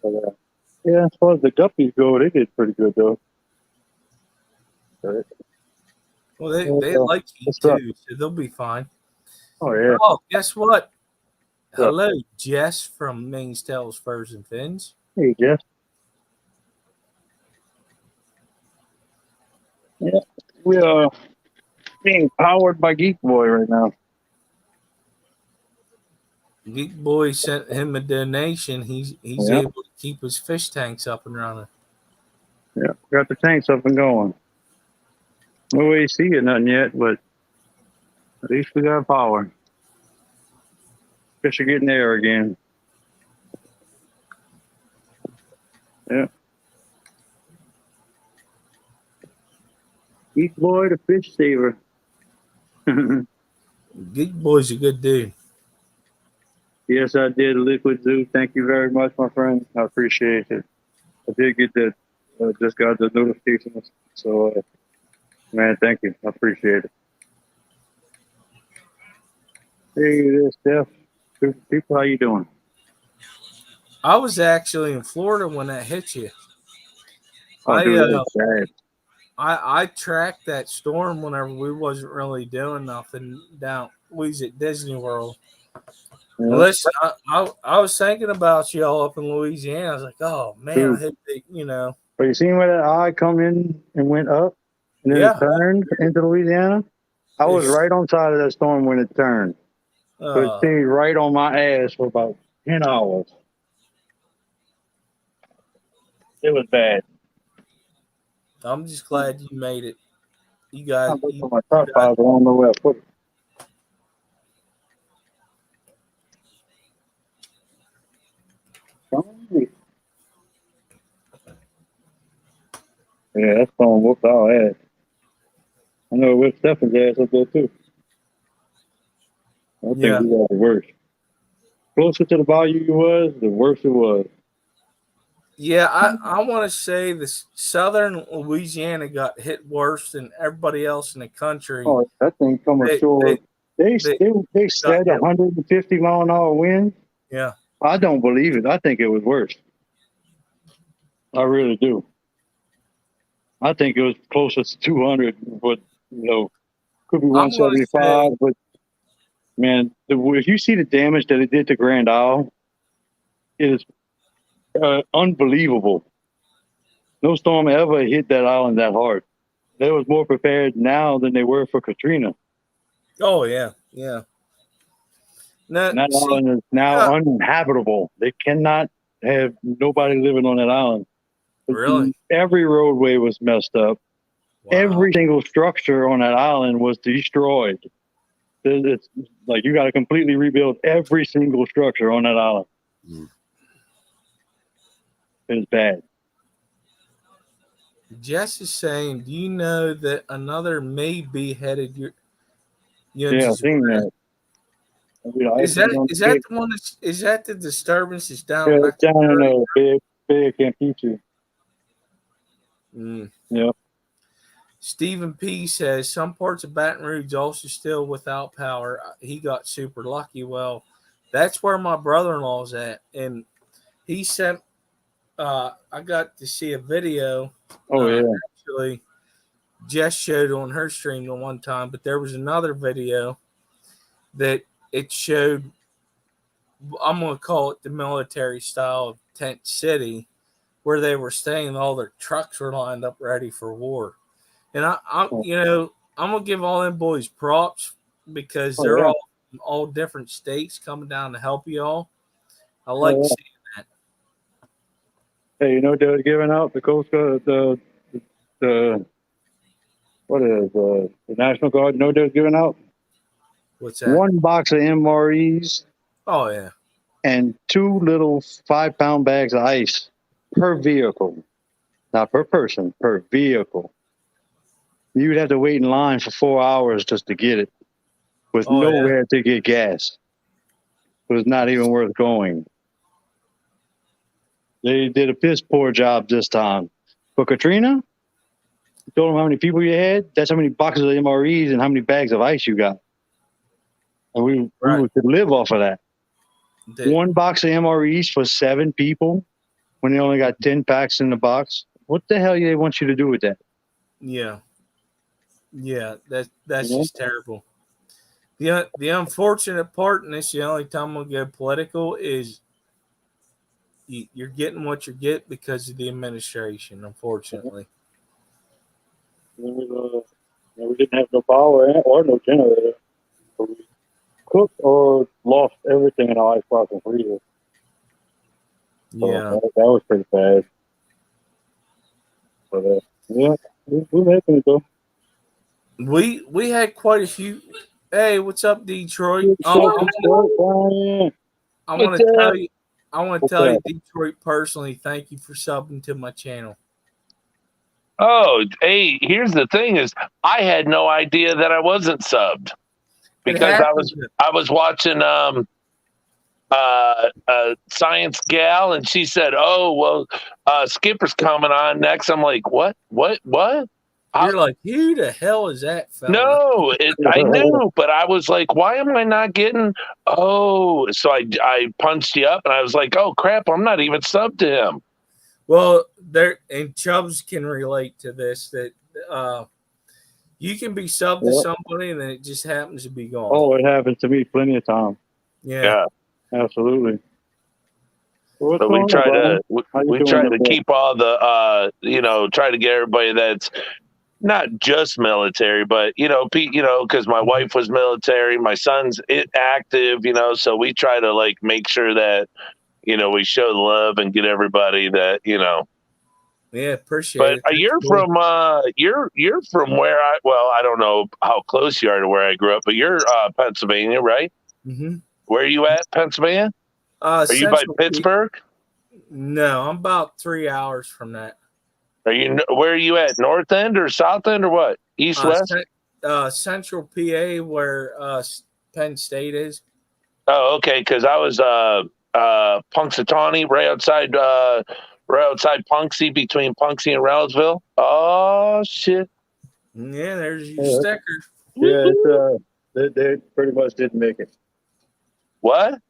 but, yeah, as far as the guppies go, they did pretty good though. But, Well, they uh, like heat what's up? too, so they'll be fine. Oh yeah, Oh, guess what? what's up? Hello, Jess from Maine's Tails, Furs and Fins. Hey Jeff. Yeah, we are being powered by Geek Boy right now. Geek Boy sent him a donation. He's Yeah, able to keep his fish tanks up and running. yeah, got the tanks up and going. No AC or nothing yet, but at least we got power. Fish are getting air again. Yeah. Geek Boy, the fish saver. Geek Boy's a good dude. Yes, I did, Liquid Zoo. Thank you very much, my friend. I appreciate it. I did get that. Just got the notification. So, man, thank you. I appreciate it. Hey, there, Steph. People, how you doing? I was actually in Florida when that hit you. Oh, I dude, uh, that's bad. I tracked that storm whenever we wasn't really doing nothing down. We was at Disney World. Yeah, Listen, I was thinking about y'all up in Louisiana. I was like, oh man, I dude. hope they. But you seen where that eye come in and went up, and then it Yeah, turned into Louisiana? I was it's, right on side of that storm when it turned. So it uh, stayed right on my ass for about 10 hours. It was bad. I'm just glad you made it. You I guys, looked you, for my you top guys. five, but I don't know where I put it. Yeah, that storm whooped our ass. I know it whipped Stefan's ass up there too. I think Yeah, we got the worst. Closer to the Bayou you was, the worse it was. yeah. I want to say this southern Louisiana got hit worse than everybody else in the country. Oh, that thing come They ashore. they They they, they, they they got said hit. 150 mile an hour wind. Yeah. I don't believe it. I think it was worse. I really do. I think it was closer to 200, but could be I'm gonna say 175. But man, if you see the damage that it did to Grand Isle, it is unbelievable. No storm ever hit that island that hard. They was more prepared now than they were for Katrina. oh yeah, yeah. No, And that see, island is now yeah, uninhabitable. They cannot have nobody living on that island. really? Every roadway was messed up. Wow. Every single structure on that island was destroyed. It's like you got to completely rebuild every single structure on that island. It's bad. Jess is saying, do you know that another may be headed your Yeah, I've Yunji's seen way? that. I actually don't Is think that the one is that the disturbance is down yeah, in it's down in Mexico? a big Campeche. Mm. Yeah. Stephen P says some parts of Baton Rouge also still without power. He got super lucky. Well, that's where my brother-in-law's at, and he sent. I got to see a video. Oh yeah. Actually, Jess showed on her stream the one time, but there was another video that it showed, I'm going to call it the military style of tent city, where they were staying. All their trucks were lined up ready for war. And Oh, I'm gonna give all them boys props because oh they're yeah. all from all different states coming down to help you all. I like Oh, yeah. seeing that. Hey, you know they was giving out the Coast Guard, the what is the National Guard? You know they was giving out What's that? one box of MREs Oh yeah, and two little 5-pound bags of ice per vehicle, not per person, per vehicle. You'd have to wait in line for 4 hours just to get it, with oh yeah. nowhere to get gas. It was not even worth going. They did a piss poor job this time. For Katrina, you told them how many people you had. That's how many boxes of MREs and how many bags of ice you got. And Right. could live off of that. The, One box of MREs for 7 people when they only got 10 packs in the box. What the hell do they want you to do with that? yeah, yeah. You That's know? just terrible. The unfortunate part, and it's the only time we'll go political, is you're getting what you get because of the administration. Unfortunately. We didn't have no power or no generator. So we cooked or lost everything in our icebox and freezer. So Yeah. that was pretty bad. But yeah, we're making it though. We had quite a few. Hey, what's up, Detroit? What's up, Brian? I want What's to tell up? you, I want to What's tell you, up? Detroit personally. Thank you for subbing to my channel. Oh, hey, here's the thing is I had no idea that I wasn't subbed It because happens. I was watching Science Gal and she said, "Oh, well, Skipper's coming on next." I'm like, "What? What? What?" I, You're like, who the hell is that fella? no, I knew, but I was like, "Why am I not getting?" Oh, so I punched you up and I was like, "Oh crap, I'm not even subbed to him." Well, there and Chubbs can relate to this. That you can be subbed to Yep. somebody and then it just happens to be gone. Oh, it happened to me plenty of times. Yeah. Yeah. Absolutely. What's So going on, Brian? How you we doing try to today? keep all the try to get everybody that's not just military, but because my wife was military, my son's active, so we try to like make sure that we show the love and get everybody that. Yeah, appreciate But it. That's you're cool. from you're from where I don't know how close you are to where I grew up, but you're Pennsylvania, right? Mm-hmm. Where are you at, Pennsylvania? Are you by Central. Pittsburgh? No, I'm about 3 hours from that. Where are you at? North End or South End or what? East, Uh, West? cent- Central PA, where Penn State is. Oh, okay. Because I was Punxsutawney, right outside Punxsy, between Punxsy and Rowsville. Oh shit! Yeah, there's your Yeah, sticker. yeah, Woo-hoo. they pretty much didn't make it. What?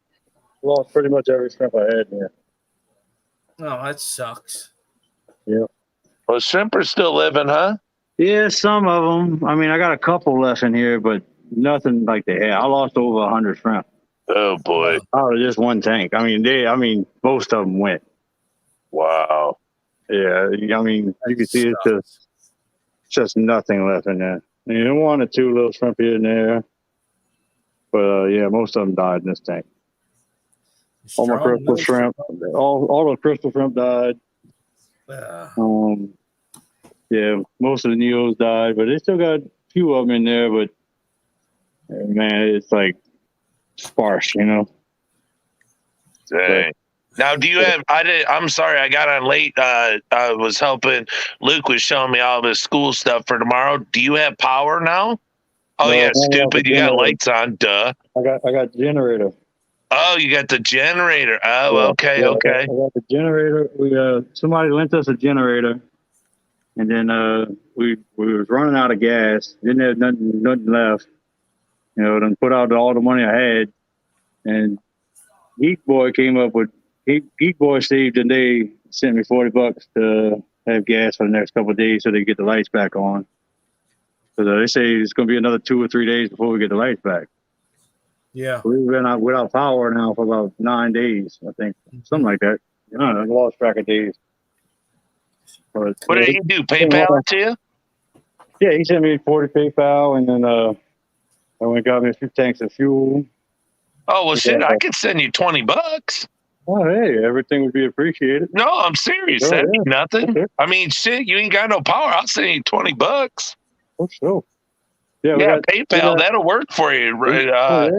Lost pretty much every shrimp I had here. Oh, that sucks. Yeah. Well, shrimper's still living, huh? Yeah, some of them. I mean, I got a couple left in here, but nothing like they had. I lost over 100 shrimp Oh boy! out of just one tank. I mean, most of them went. Wow. Yeah, I mean, you That can see it's just nothing left in there. You know, one or two little shrimp here and there, but yeah, most of them died in this tank. All my strong crystal shrimp, all the crystal shrimp died. Uh, Yeah, most of the neos died, but they still got a few of them in there. But man, it's like sparse, you know. Dang. Now, do you have? I'm sorry, I got on late. I was helping. Luke was showing me all of his school stuff for tomorrow. Do you have power now? Oh No, yeah, I only have the stupid. You got generator. lights on. Duh. I got the generator. Oh, you got the generator. Oh, Yeah, okay, yeah, okay. I got the generator. We somebody lent us a generator, and then we was running out of gas. Didn't have nothing left. You know, then put out all the money I had, and Geek Boy came up with Geek Boy saved, and they sent me $40 to have gas for the next couple of days so they get the lights back on. So they say it's going to be another 2 or 3 days before we get the lights back. Yeah. We've been out without power now for about 9 days, I think, something like that. I don't know, I lost track of days. But What yeah, did he do? PayPal it to you? yeah, he sent me 40 PayPal, and then I went and got me a few tanks of fuel. Oh well, shit! I could send you $20. Oh, hey, everything would be appreciated. No, I'm serious. Oh, That'd be yeah. nothing. Okay. I mean, shit, you ain't got no power. I'll send you $20. Oh, sure. Yeah, Yeah, PayPal, got, that'll work for you. oh,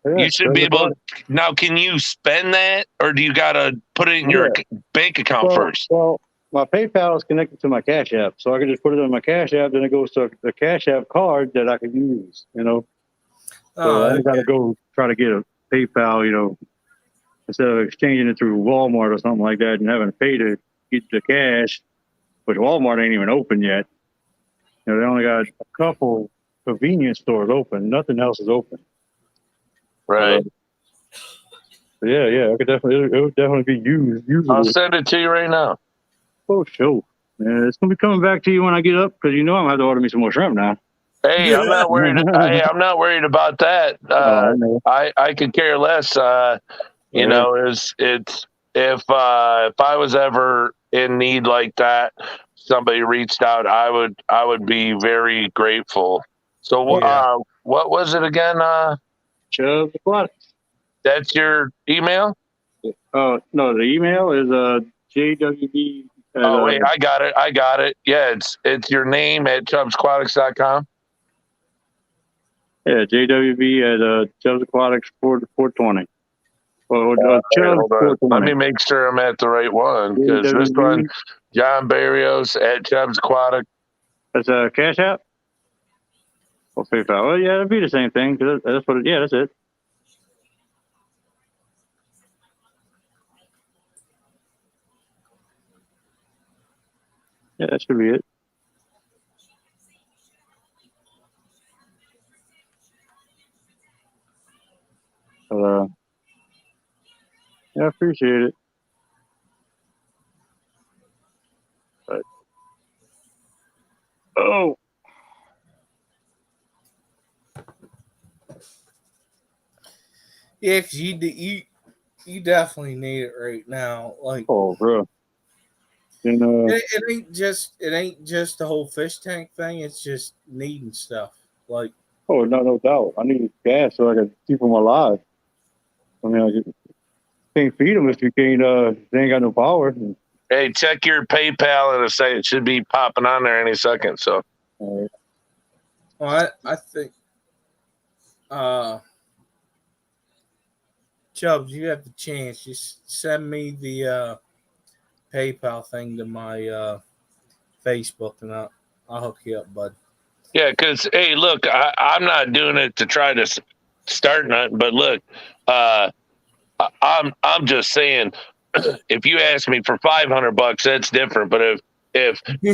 yeah. You should be able to. Now, can you spend that, or do you got to put it in your bank account first? Well, my PayPal is connected to my Cash App, so I can just put it on my Cash App, then it goes to the Cash App card that I can use, you know. So I got to go try to get a PayPal, instead of exchanging it through Walmart or something like that and having to pay to get the cash, which Walmart ain't even open yet. They only got a couple convenience stores open. Nothing else is open. Right. Yeah, I could definitely. It would definitely be usable. I'll send it to you right now. Oh, sure. Yeah, it's gonna be coming back to you when I get up because I'm gonna have to order me some more shrimp now. Hey, I'm not worried. I'm not worried about that. I could care less. You know, it's if I was ever in need like that, somebody reached out, I would be very grateful. So what was it again? Chubbs Aquatics. That's your email? No, the email is JWB. Oh wait, I got it. Yeah, it's your name at chubbsaquatics.com. Yeah, JWB at Chubbs Aquatics 420. Hold on. Let me make sure I'm at the right one because this one, John Barrios at Chubbs Aquatics. That's a Cash App or PayPal. Well, yeah, it'd be the same thing. That's what. Yeah, that's it. Yeah, that should be it. Yeah, I appreciate it. But, Yeah, because you definitely need it right now. Like, bro. It ain't just the whole fish tank thing. It's just needing stuff. Like, no doubt. I need gas so I can keep them alive. I mean, I can't feed them if you can't. They ain't got no power. Hey, check your PayPal in a second. It should be popping on there any second. So, well, I think, Chubbs, you have the chance. Just send me the PayPal thing to my Facebook, and I'll hook you up, bud. Yeah, because hey, look, I'm not doing it to try to start nothing, but look, I'm just saying, if you ask me for $500, that's different. But if you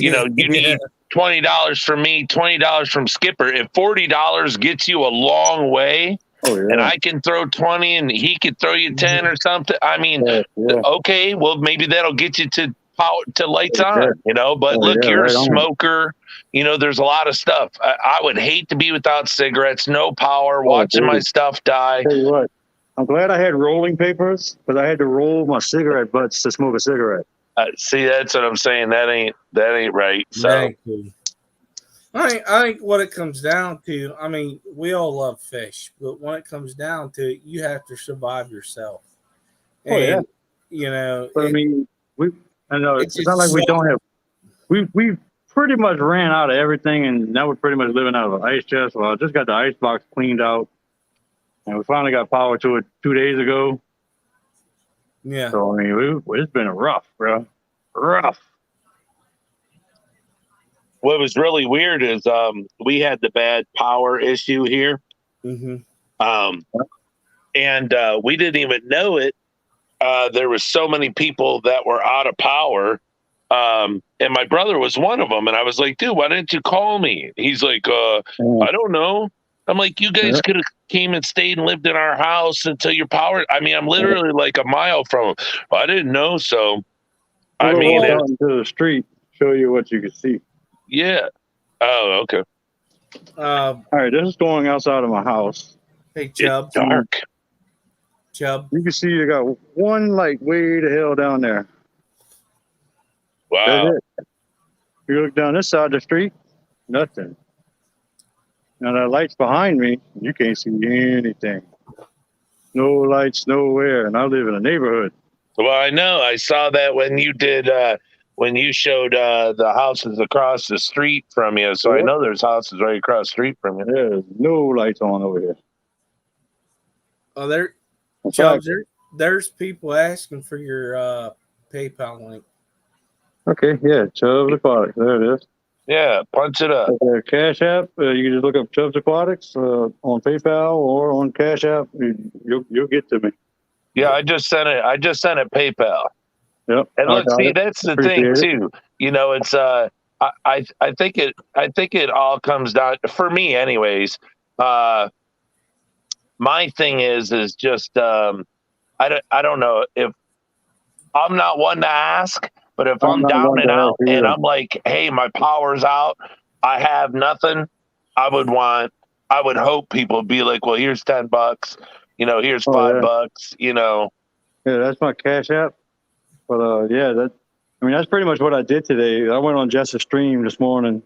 need $20 from me, $20 from Skipper, if $40 gets you a long way, and I can throw 20 and he could throw you 10 or something, I mean, okay, well maybe that'll get you to power to lights on, But look, you're a smoker. There's a lot of stuff. I would hate to be without cigarettes, no power, watching my stuff die. Tell you what, I'm glad I had rolling papers because I had to roll my cigarette butts to smoke a cigarette. See, that's what I'm saying. That ain't right. So, I think what it comes down to, I mean, we all love fish, but when it comes down to it, you have to survive yourself. And, But I mean, I know it's not like we don't have. We pretty much ran out of everything, and now we're pretty much living out of an ice chest. Well, I just got the ice box cleaned out, and we finally got power to it 2 days ago. Yeah. So I mean, it's been rough, bro. Rough. What was really weird is we had the bad power issue here, and we didn't even know it. There was so many people that were out of power. And my brother was one of them. And I was like, dude, why didn't you call me? He's like, I don't know. I'm like, you guys could have came and stayed and lived in our house until your power. I mean, I'm literally like a mile from him. Well, I didn't know. So, I mean, out into the street, show you what you can see. Yeah. Oh, okay. All right. This is going outside of my house. Hey, It's Chubb. dark. Chubb. You can see you got one light way the hell down there. That's Wow. it. You look down this side of the street, nothing. Now that light's behind me, you can't see anything. No lights nowhere, and I live in a neighborhood. Well, I know. I saw that when you did when you showed the houses across the street from you. So I Yep. know there's houses right across the street from you. There's no lights on over here. Oh, there, In Chubbs. fact, There's people asking for your PayPal link. okay, yeah, Chubbs Aquatics. There it is. Yeah, punch it up. Okay, Cash App. You can just look up Chubbs Aquatics on PayPal or on Cash App. You'll get to me. Yeah, I just sent it. I just sent it PayPal. Yep, And I look, got see, it. that's the Appreciate thing it. too. You know, it's I think it all comes down for me, anyways. My thing is just I don't know if I'm not one to ask, but if I'm I'm not down one and to out ask and either. I'm like, hey, my power's out, I have nothing, I would hope people would be like, well, here's $10, here's Oh yeah, $5, yeah. That's my Cash App. But yeah, that's pretty much what I did today. I went on Jess's stream this morning,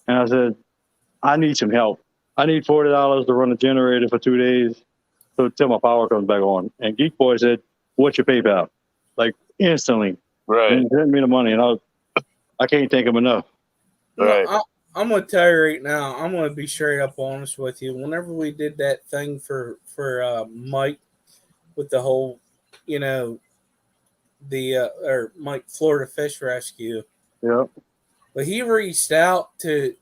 and I said, I need some help. I need $40 to run a generator for 2 days, so till my power comes back on. And Geek Boy said, "What's your PayPal?" Like instantly, right, and he sent me the money, and I can't thank him enough. right. No, I'm gonna tell you right now. I'm gonna be straight up honest with you. Whenever we did that thing for Mike with the whole, you know, the or Mike Florida Fish Rescue, Yeah. but he reached out to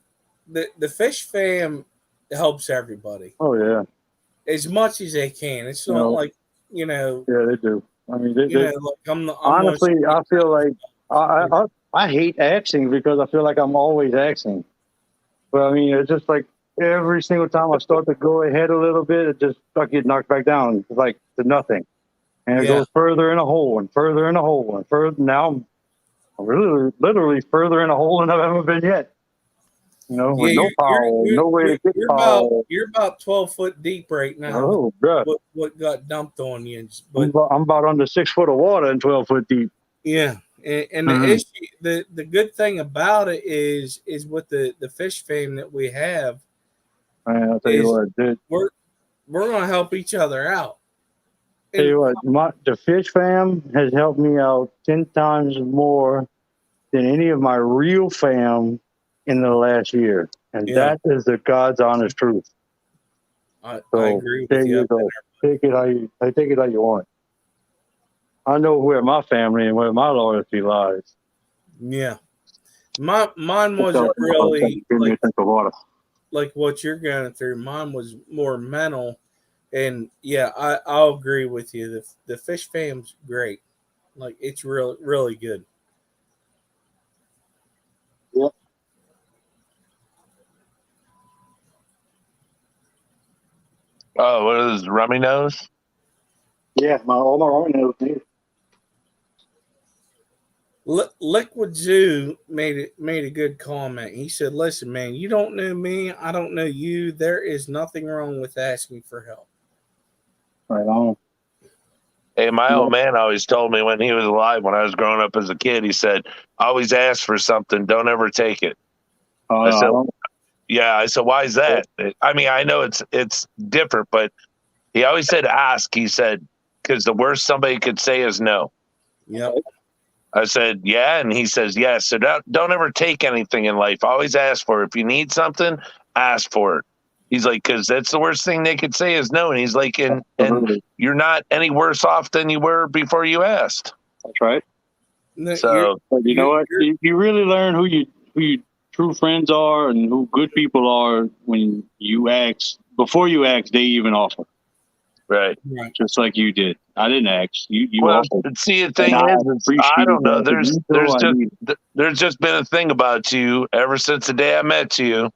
the fish fam helps everybody Oh yeah. as much as they can. It's You not know. like you know, Yeah, they do. I mean, like I'm gonna honestly, I feel like I hate asking because I feel like I'm always asking. But I mean, it's just like every single time I start to go ahead a little bit, it just I get knocked back down, like to nothing, and it yeah. goes further in a hole and further in a hole and further. Now I'm literally further in a hole than I've ever been yet. You know, Yeah, with no power, no way to get power. you're about 12 foot deep right now with Oh god, what got dumped on you. But I'm about under 6 foot of water and 12 foot deep. yeah, and the Mhm. issue, the good thing about it is with the fish fam that we have Man, I'll tell you is what, dude. we're gonna help each other out. Tell And you what, the fish fam has helped me out 10 times more than any of my real fam in the last year. And yeah, that is the God's honest truth. I So agree there with you. you go. Take it how you want. I know where my family and where my loyalty lies. Yeah, mine wasn't So, really give me a drink of water. like what you're going through. Mine was more mental. And yeah, I'll agree with you. The fish fam's great. Like it's really good. Yep. Oh, what is rummy nose? Yeah, all my own knows. Liquid Zoo made a good comment. He said, "Listen, man, you don't know me. I don't know you. There is nothing wrong with asking for help." Right on. Hey, my old man always told me when he was alive, when I was growing up as a kid, he said, always ask for something, don't ever take it. I said, yeah. I said, why is that? I mean, I know it's different, but he always said ask. He said, because the worst somebody could say is no. Yep. I said, yeah. And he says, yes. So don't ever take anything in life. Always ask for it. If you need something, ask for it. He's like, because that's the worst thing they could say is no. And he's like, and you're not any worse off than you were before you asked. That's right. So, but you know what? You really learn who your true friends are and who good people are when you ask before you ask. They even offer, right? Just like you did. I didn't ask. You well, offered. see, the thing is, I don't know. There's just been a thing about you ever since the day I met you.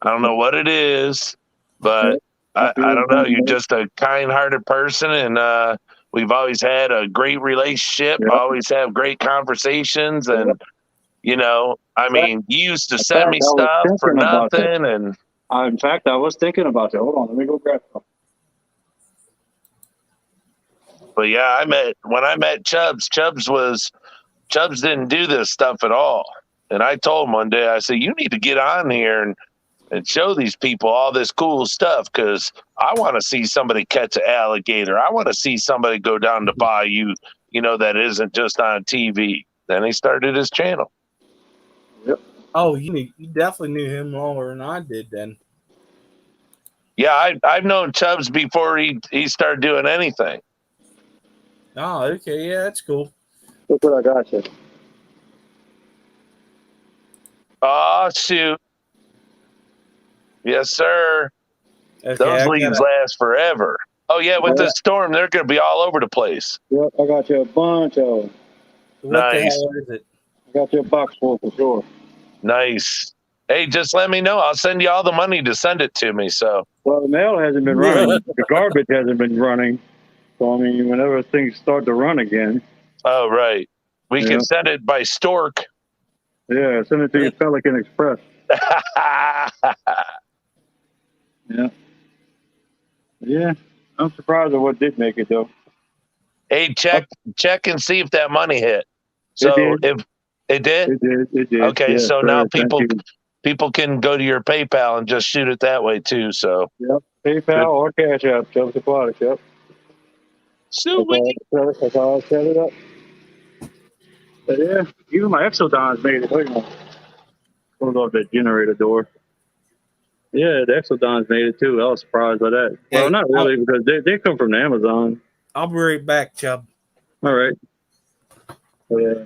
I don't know what it is, but I don't know. You're just a kind-hearted person, and we've always had a great relationship. Yep. Always have great conversations, and I mean, you used to send me I was stuff for thinking about that. nothing, and In fact, I was thinking about that. Hold on, let me go grab some. But yeah, when I met Chubbs. Chubbs didn't do this stuff at all. And I told him one day, I said, you need to get on here and show these people all this cool stuff because I want to see somebody catch an alligator. I want to see somebody go down to Bayou, that isn't just on TV. Then he started his channel. Yep. Oh, you definitely knew him longer than I did then. Yeah, I've known Chubbs before he started doing anything. Oh, okay. Yeah, that's cool. Look what I got you. Oh, shoot. Yes, sir. Okay, Those leaves last forever. Oh, yeah, with the storm, they're going to be all over the place. Yep, I got you a bunch of them. What the hell is it? I got you a box full for sure. Nice. Hey, just let me know. I'll send you all the money to send it to me. So. Well, the mail hasn't been running. The garbage hasn't been running. So, I mean, whenever things start to run again. Oh, right. We can send it by Stork. Yeah, send it to your Pelican Express. Yeah. Yeah. I'm surprised at what did make it, though. Hey, check and see if that money hit. So if it did? It did. Okay, yeah, so now people can go to your PayPal and just shoot it that way too. So yep, PayPal or Cash App, Chubbs Aquatics, yep. Sweet. That's how I set it up. But yeah, even my Exodons made it. Wait a minute. Close off that generator door. Yeah, the Exodons made it too. I was surprised by that. Yeah, well, not really, because they come from the Amazon. I'll be right back, Chubb. All right. Yeah.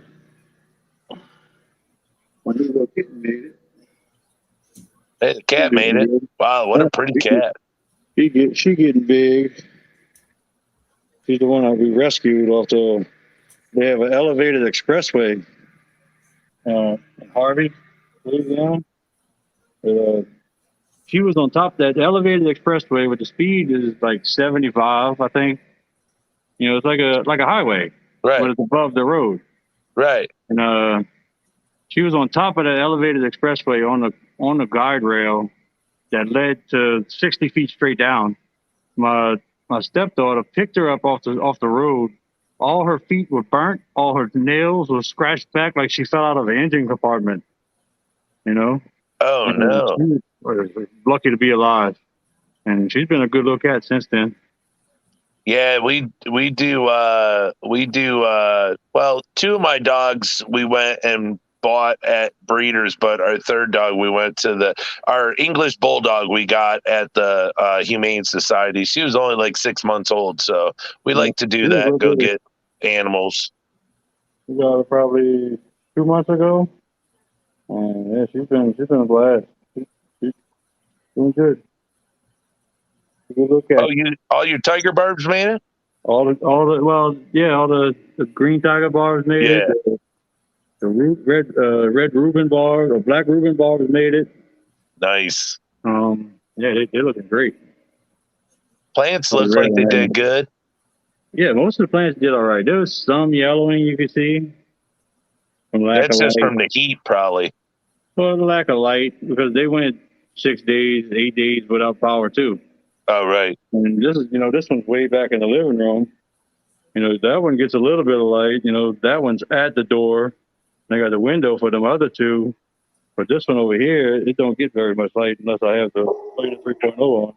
My new little kitten made it. Hey, the cat made it. Wow, what a pretty cat. She getting big. She's the one that we rescued off the. They have an elevated expressway in Harvey, Louisiana. She was on top of that elevated expressway, with the speed is like 75, I think. It's like a highway, right? But it's above the road, right? And she was on top of that elevated expressway on the guide rail that led to 60 feet straight down. My stepdaughter picked her up off the road. All her feet were burnt. All her nails were scratched back like she fell out of an engine compartment. Oh, and no. She was lucky to be alive. And she's been a good little cat since then. Yeah, we do. Well, two of my dogs we went and bought at breeders, but our third dog we went to our English bulldog we got at the Humane Society. She was only like 6 months old, so we like to do that. Go get animals. We got her probably 2 months ago. And yeah, she's been a blast. She's doing good. Good look at. All your tiger barbs made it? All the green tiger barbs made it. The red Reuben barbs or black Reuben barbs made it. Nice. Yeah, they're looking great. Plants look like they did good. Yeah, most of the plants did all right. There was some yellowing you could see. That's just from the heat, probably. Well, the lack of light, because they went 6 days, 8 days without power too. Oh, right. And this one's way back in the living room. That one gets a little bit of light. That one's at the door. And I got the window for them other two. But this one over here, it don't get very much light unless I have the light 3.0 on.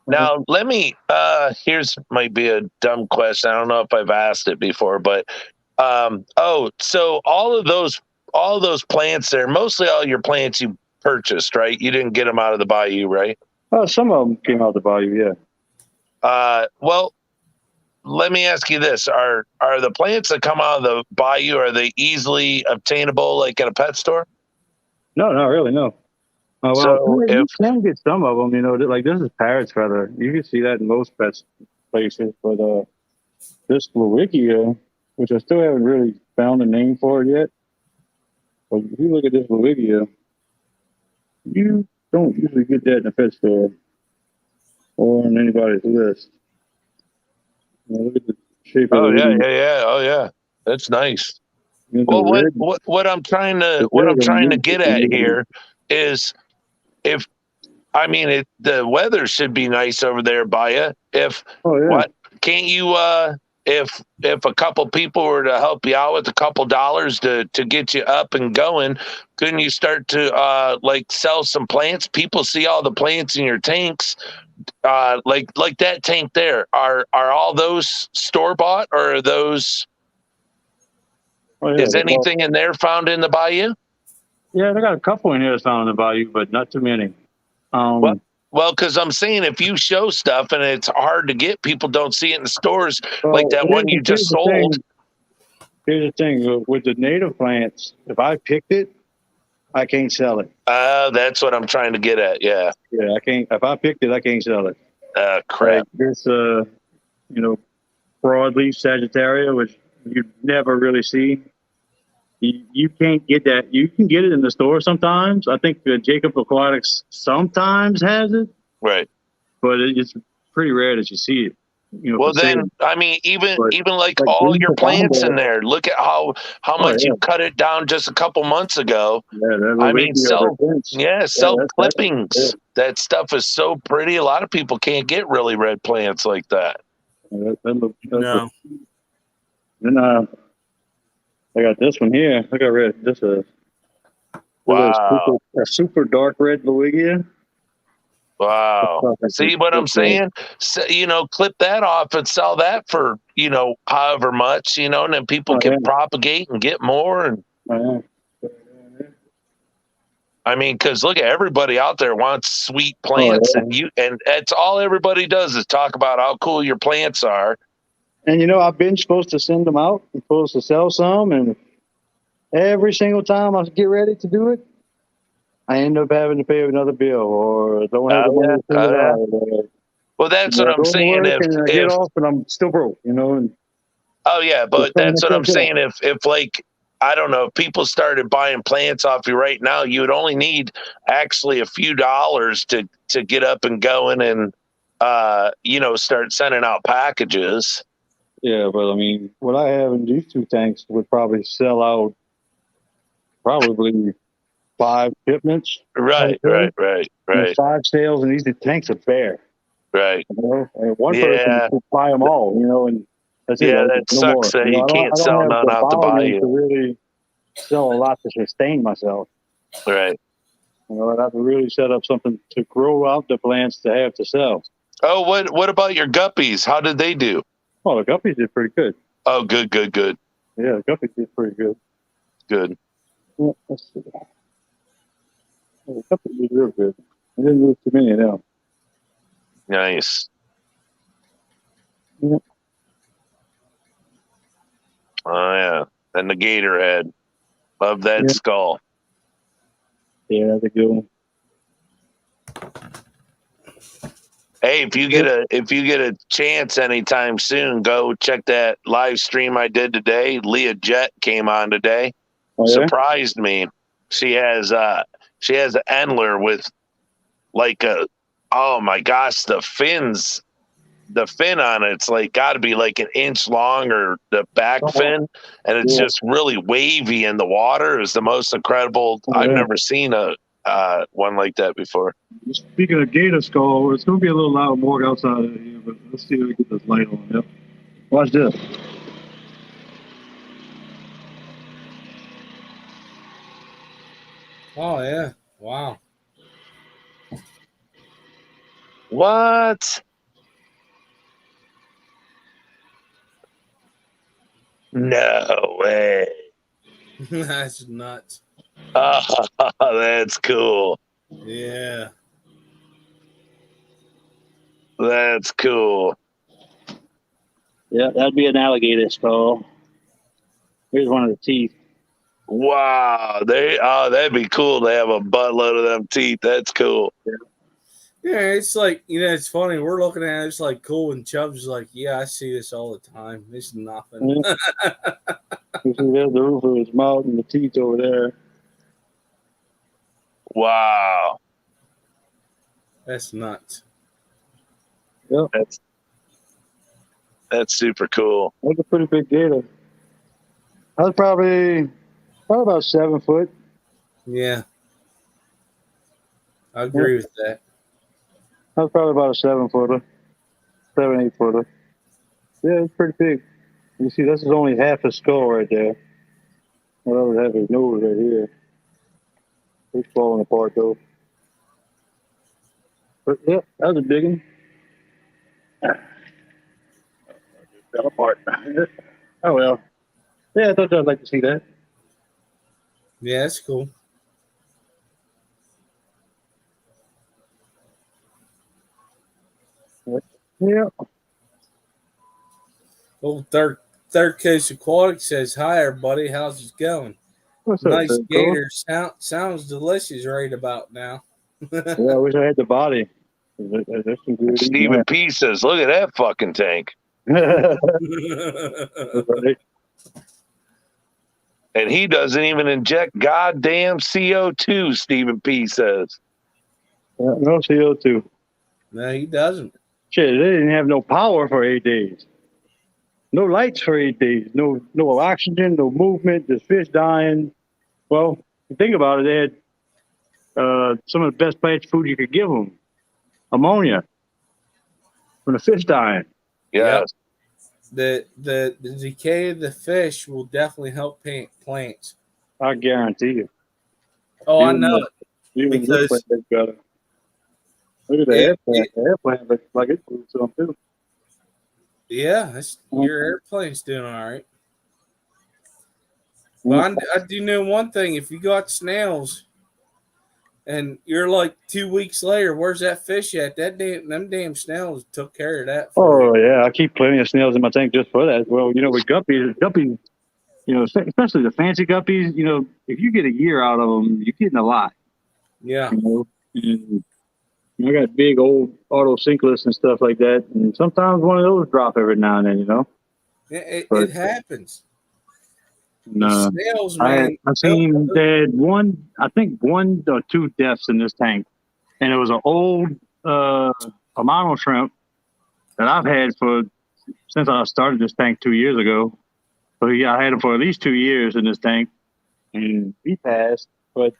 Now, let me, here's might be a dumb question. I don't know if I've asked it before, but, so all of those plants there, mostly all your plants you purchased, right? You didn't get them out of the Bayou, right? Some of them came out of the Bayou, yeah. Well, let me ask you this: Are the plants that come out of the Bayou, are they easily obtainable, like at a pet store? No, not really. No. You can get some of them. Like this is parrot's feather. You can see that in most pet places. But this Lewigia, which I still haven't really found a name for it yet. But if you look at this Lewigia, you don't usually get that in a pet store or on anybody's list. Look at the shape of it. Oh yeah. That's nice. Well, what I'm trying to get at here is, if I mean, the weather should be nice over there by you. If Oh yeah. what can't you? If a couple people were to help you out with a couple dollars to get you up and going, couldn't you start to like sell some plants? People see all the plants in your tanks. Like that tank there. Are all those store bought, or are those? Oh yeah. Is anything in there found in the bayou? Yeah, they got a couple in here that's found in the Bayou, but not too many. Well, well, because I'm saying if you show stuff and it's hard to get, people don't see it in the stores. Like that one you just sold. Here's the thing with the native plants. If I picked it, I can't sell it. That's what I'm trying to get at. Yeah. Yeah, I can't. If I picked it, I can't sell it. Crap. Like this, broadleaf Sagittaria, which you never really see. You can't get that. You can get it in the store sometimes. I think Jacob Aquatics sometimes has it, Right. but it's pretty rare that you see it. Well, then, I mean, even like all your plants in there. Look at how much you cut it down just a couple months ago. Yeah, I mean, sell clippings. That stuff is so pretty. A lot of people can't get really red plants like that. No. Then I got this one here. I got red. This is wow. A super dark red Loigia. Wow. See what I'm saying? So, clip that off and sell that for, however much, and then people can propagate and get more. And I mean, because look at everybody out there wants sweet plants, and that's all everybody does is talk about how cool your plants are. And I've been supposed to send them out, I'm supposed to sell some, and every single time I get ready to do it, I end up having to pay another bill or don't have the money to send it out. Well, that's what I'm saying. If I get off and I'm still broke, And oh yeah, but that's what I'm saying. If like I don't know, if people started buying plants off you right now, you would only need actually a few dollars to get up and going and start sending out packages. Yeah, but I mean, what I have in these two tanks would probably sell out probably 5 shipments. Right. 5 sales, and these tanks are bare. Right. And one person could buy them all, and that's it. Yeah, that sucks that you can't sell none out the bayou. To really sell a lot to sustain myself. Right. I'd have to really set up something to grow out the plants to have to sell. Oh, what about your guppies? How did they do? Oh, the guppies did pretty good. Oh, good. Yeah, the guppies did pretty good. Good. Yeah, let's see. Yeah, the guppies did real good. I didn't lose too many of them. Nice. Yeah. Oh yeah, and the gator head. Love that skull. Yeah, that's a good one. Hey, if you get a chance anytime soon, go check that live stream I did today. Leah Jett came on today. Oh, yeah? Surprised me. She has an Endler with like oh my gosh, the fin on it's like got to be like an inch long, or the back fin, and it's just really wavy in the water. It's the most incredible. I've never seen a one like that before. Speaking of gator skull, it's going to be a little loud more outside of here, but let's see if we get this light on. Yep. Watch this. Oh yeah! Wow. What? No way. That's nuts. Oh, that's cool. Yeah. That's cool. Yeah, that'd be an alligator skull. Here's one of the teeth. Wow. That'd be cool to have a buttload of them teeth. That's cool. Yeah, it's like, it's funny. We're looking at it, it's like cool, and Chubb's like, yeah, I see this all the time. It's nothing. You see there's the roof of his mouth and the teeth over there. Wow. That's nuts. Yep. That's super cool. That's a pretty big gator. I was probably about 7 foot. Yeah. I agree with that. That's probably about a 7 footer, 7, 8 footer. Yeah, it's pretty big. You see, this is only half his skull right there. What other half his nose right here? He's falling apart though. But yeah, that was a big one. Fell apart. Oh well. Yeah, I thought I'd like to see that. Yeah, that's cool. Yeah. Well, third Coast Aquatic says, "Hi, everybody. How's it going? What's up, Nice Fred Cole? gator. Sounds delicious right about now." Yeah, I wish I had the body. There's some good eating Stephen P says, "Look at that fucking tank." that. Right. And he doesn't even inject goddamn CO2, Stephen P says. Yeah, no CO2. No, he doesn't. Shit, they didn't have no power for 8 days. No lights for 8 days. No oxygen, no movement, just fish dying. Well, think about it, they had some of the best plant food you could give them. Ammonia from the fish dying. Yes. The decay of the fish will definitely help plants. I guarantee you. Oh, I Even know the- Even this because plant has got it. Look at the airplane. The airplane looks like it's doing something too. yeah, your airplane's doing all right. But I do know one thing: if you got snails, and you're like 2 weeks later, where's that fish at? Them damn snails took care of that for you. Oh yeah, I keep plenty of snails in my tank just for that. Well, with guppies, especially the fancy guppies, if you get a year out of them, you're getting a lot. Yeah. And I got big old auto sinkless and stuff like that, and sometimes one of those drop every now and then. It happens. No, Snails, man. I seen they had one or two deaths in this tank, and it was an old Amano shrimp that I've had since I started this tank 2 years ago. So yeah, I had him for at least 2 years in this tank, and he passed. But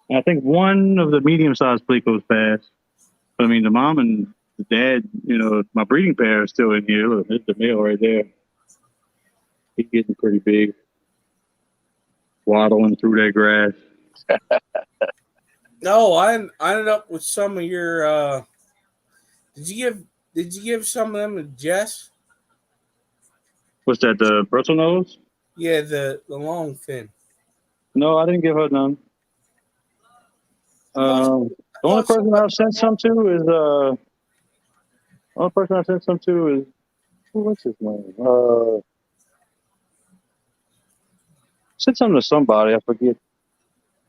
I think one of the medium-sized plecos passed. But I mean, the mom and the dad, my breeding pair is still in here. Look, there's the male right there. He's getting pretty big, waddling through that grass. No, I ended up with some of your. Did you give some of them to Jess? What's that? The bristle nose? Yeah, the long fin. No, I didn't give her none. The only person I've sent some to is what's his name? Sent some to somebody. I forget.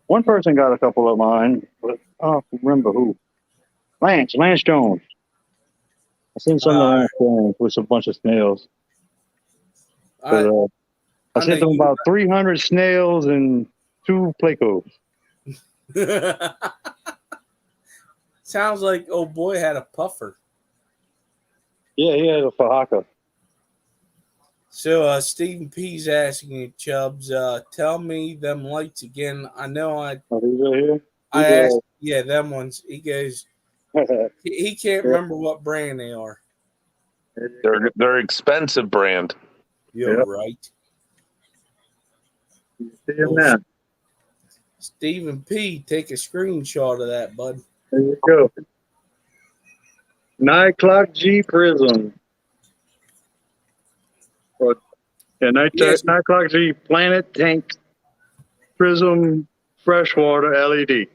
One person got a couple of mine, but I don't remember who. Lance Jones. I sent some to Lance Jones with a bunch of snails. But, I sent them about 300 snails and 2 plecos. Sounds like old boy had a puffer. Yeah, he had a Fahaka. So Stephen P's asking you, Chubbs, tell me them lights again. I know Are these right here? I asked, yeah, them ones. He goes, he can't remember what brand they are. They're expensive brand. You're right. See him now. Stephen P, take a screenshot of that, bud. There you go. 9 o'clock G Prism. Yeah, 9 o'clock G Planet Tank Prism Freshwater LED.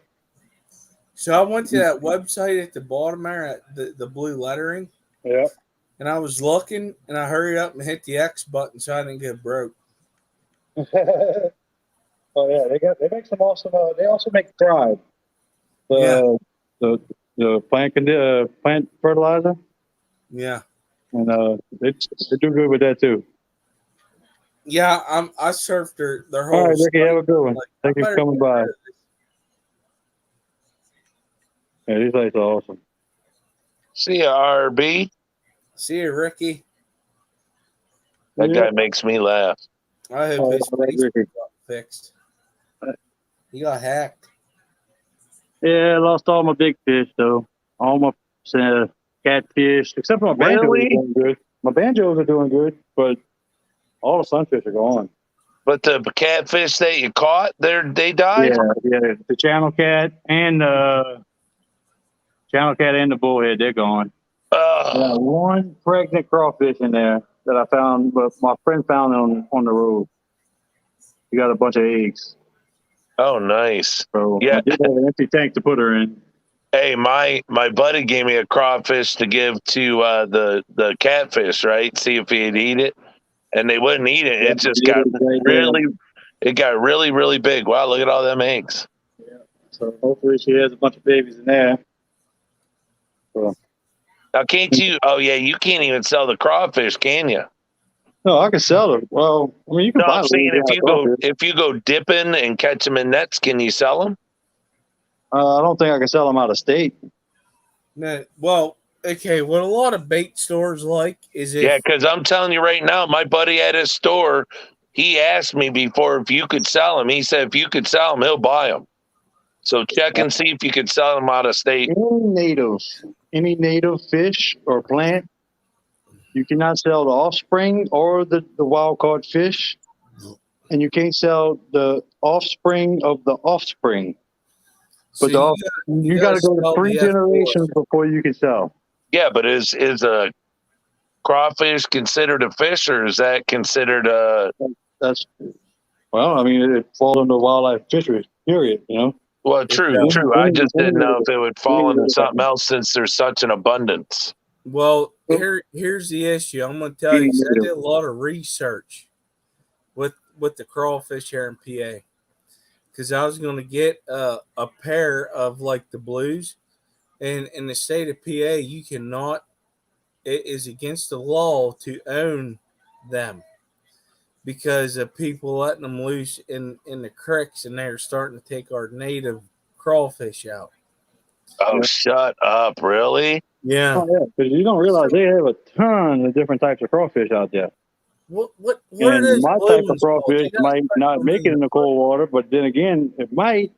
So I went to that website at the bottom there, at the blue lettering. Yeah. And I was looking, and I hurried up and hit the X button so I didn't get broke. Oh yeah, they make some awesome. They also make Thrive. The plant fertilizer. Yeah. And they do good with that too. Yeah, I surfed their whole. All right, Ricky, have a good one. Like, Thank you for coming by. Yeah, these lights are awesome. See ya, RB. See you, Ricky. That guy makes me laugh. I hope his Facebook got fixed. He got hacked. Yeah, I lost all my big fish though. All my catfish, except for my banjos are Really? doing good. My banjos are doing good, but all the sunfish are gone. But the catfish that you caught, they died. Yeah. The channel cat and the bullhead, they're gone. Oh, One pregnant crawfish in there that I found, but my friend found on the road. He got a bunch of eggs. oh, nice. So Yeah. I did have an empty tank to put her in. Hey, my buddy gave me a crawfish to give to the catfish, right? See if he'd eat it, and they wouldn't eat it. It just got really, really big. Wow, look at all them eggs. Yeah. So hopefully she has a bunch of babies in there. So, Now, can't you? Oh, yeah, you can't even sell the crawfish, can you? no, I can sell them. Well, I mean, you can No, buy I'm them. saying if you go dipping and catch them in nets, can you sell them? I don't think I can sell them out of state. No, well, okay. What a lot of bait stores like is Yeah, if because I'm telling you right now, my buddy at his store, he asked me before if you could sell them. He said if you could sell them, he'll buy them. So check and see if you could sell them out of state. Any native fish or plant, you cannot sell the offspring or the wild caught fish, and you can't sell the offspring of the offspring. But so you got to go to sell 3 the generations F4s. before you can sell. Yeah, but is a crawfish considered a fish, or is that considered a? That's well, I mean, it falls under wildlife fisheries. Period. You know. Well, true. I just didn't know if it would fall into something else since there's such an abundance. Well, here's the issue. I'm going to tell you. 'Cause I did a lot of research with the crawfish here in PA because I was going to get a pair of like the blues, and in the state of PA, you cannot. It is against the law to own them because of people letting them loose in the creeks, and they're starting to take our native crawfish out. Oh, Yeah. shut up! Really? Yeah. Oh, yeah, because you don't realize they have a ton of different types of crawfish out there. What And is my type of crawfish might not make it in the cold water, but then again, it might.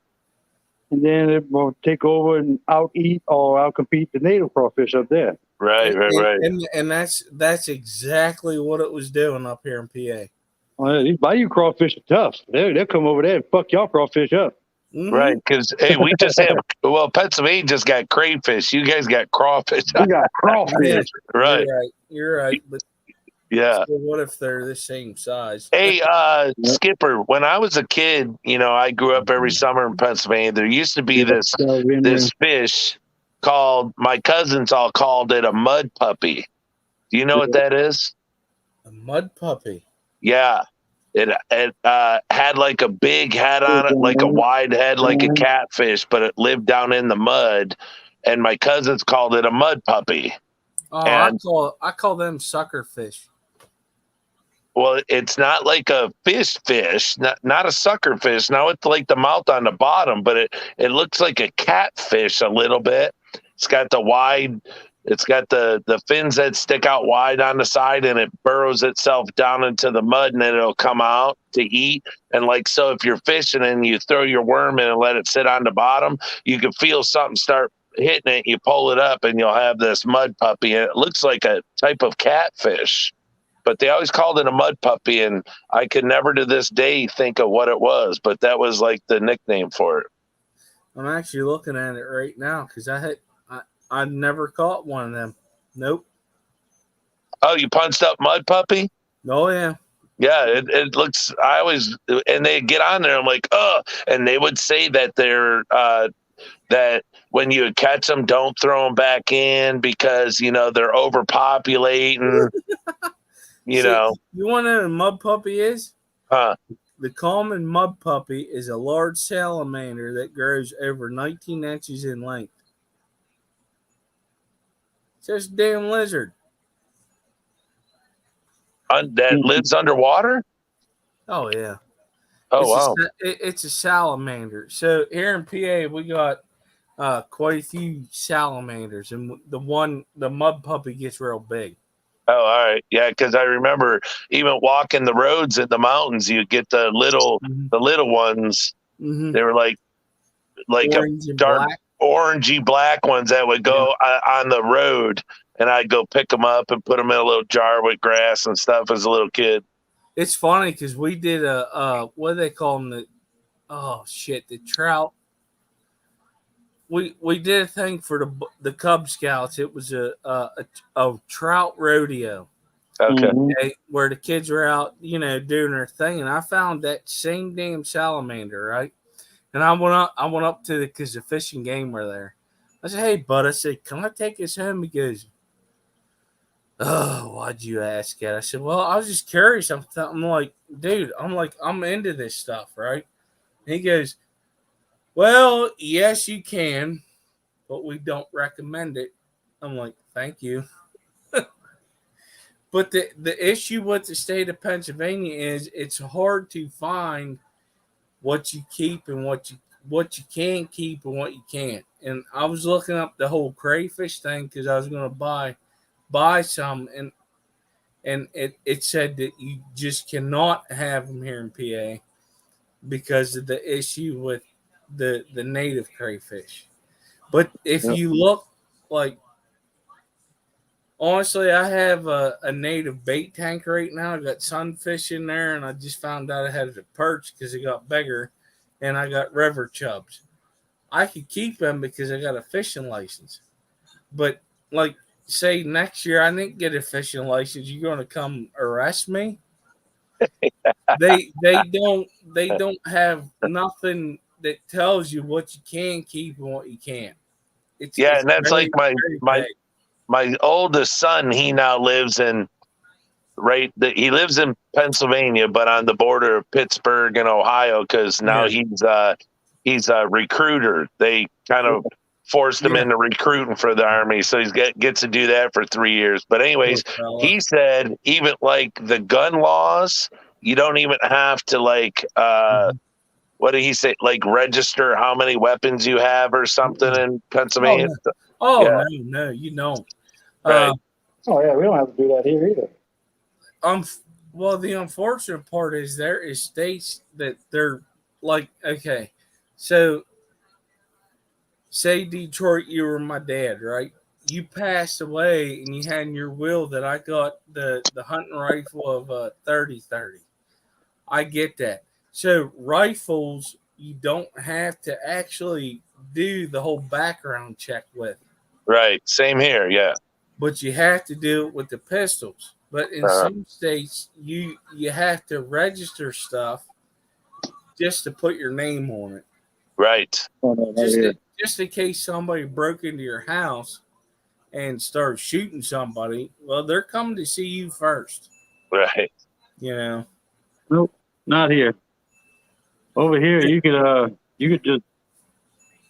And then it will take over and out-eat or out-compete the native crawfish up there. Right. And that's exactly what it was doing up here in PA. Well, these Bayou crawfish are tough. They'll come over there and fuck y'all crawfish up. Mm-hmm. Right, because hey, we just have Pennsylvania just got crayfish. You guys got crawfish. We got crawfish. Right. You're right. But yeah. So what if they're the same size? Hey, Skipper, when I was a kid, I grew up every summer in Pennsylvania. There used to be this fish called, my cousins all called it a mud puppy. Do you know what that is? A mud puppy. Yeah. It had like a big head on it, like a wide head, like a catfish, but it lived down in the mud. And my cousins called it a mud puppy. Oh, and, I call them sucker fish. Well, it's not like a fish, not a sucker fish. Now it's like the mouth on the bottom, but it looks like a catfish a little bit. It's got the fins that stick out wide on the side, and it burrows itself down into the mud, and then it'll come out to eat. And like, so if you're fishing and you throw your worm in and let it sit on the bottom, you can feel something start hitting it. You pull it up and you'll have this mud puppy, and it looks like a type of catfish, but they always called it a mud puppy. And I could never to this day think of what it was, but that was like the nickname for it. I'm actually looking at it right now because I've never caught one of them. Nope. Oh, you punched up mud puppy? Oh, yeah. Yeah, it looks, and they get on there, I'm like, oh, and they would say that that when you catch them, don't throw them back in because, they're overpopulating, You want to know what a mud puppy is? Huh? The common mud puppy is a large salamander that grows over 19 inches in length. It's just a damn lizard. That lives underwater? Oh, yeah. Oh, wow. It's a salamander. So here in PA, we got quite a few salamanders, and the mud puppy gets real big. Oh, all right. Yeah, because I remember even walking the roads in the mountains, you get the little ones. Mm-hmm. They were like orange a dark orangey black ones that would go on the road, and I'd go pick them up and put them in a little jar with grass and stuff as a little kid. It's funny because we did what do they call them? The trout. We did a thing for the Cub Scouts. It was a trout rodeo. Okay. Okay, where the kids were out, doing their thing, and I found that same damn salamander, right? And I went up to because the fish and game were there. I said, "Hey, bud," I said, "Can I take this home?" He goes, "Oh, why'd you ask that?" I said, "Well, I was just curious." I'm like, "Dude, I'm into this stuff, right?" And he goes, "Well, yes, you can, but we don't recommend it." I'm like, "Thank you." But the issue with the state of Pennsylvania is it's hard to find what you keep and what you can keep and what you can't. And I was looking up the whole crayfish thing because I was going to buy some, and it said that you just cannot have them here in PA because of the issue with the native crayfish. But if you look, like, honestly, I have a native bait tank right now. I got sunfish in there, and I just found out I had a perch because it got bigger, and I got river chubs. I could keep them because I got a fishing license. But, like, say next year I didn't get a fishing license, you're going to come arrest me? They don't have nothing that tells you what you can keep and what you can't. Yeah, It's and that's like very, very vague. my oldest son. He now lives in he lives in Pennsylvania, but on the border of Pittsburgh and Ohio, because now he's a recruiter. They kind of forced him into recruiting for the Army, so gets to do that for 3 years. But anyways, he said even like the gun laws, you don't even have to what did he say? Like register how many weapons you have or something in Pennsylvania. No, you don't. Right. Oh yeah, we don't have to do that here either. Well, the unfortunate part is there is states that they're like, okay, so say Detroit, you were my dad, right? You passed away and you had in your will that I got the hunting rifle of 30-30. I get that. So rifles, you don't have to actually do the whole background check with, Right. Same here. Yeah. but you have to do it with the pistols. But in some states, you have to register stuff just to put your name on it. Right. Just in case somebody broke into your house and started shooting somebody, well, they're coming to see you first. Right. Nope, not here. Over here, you could just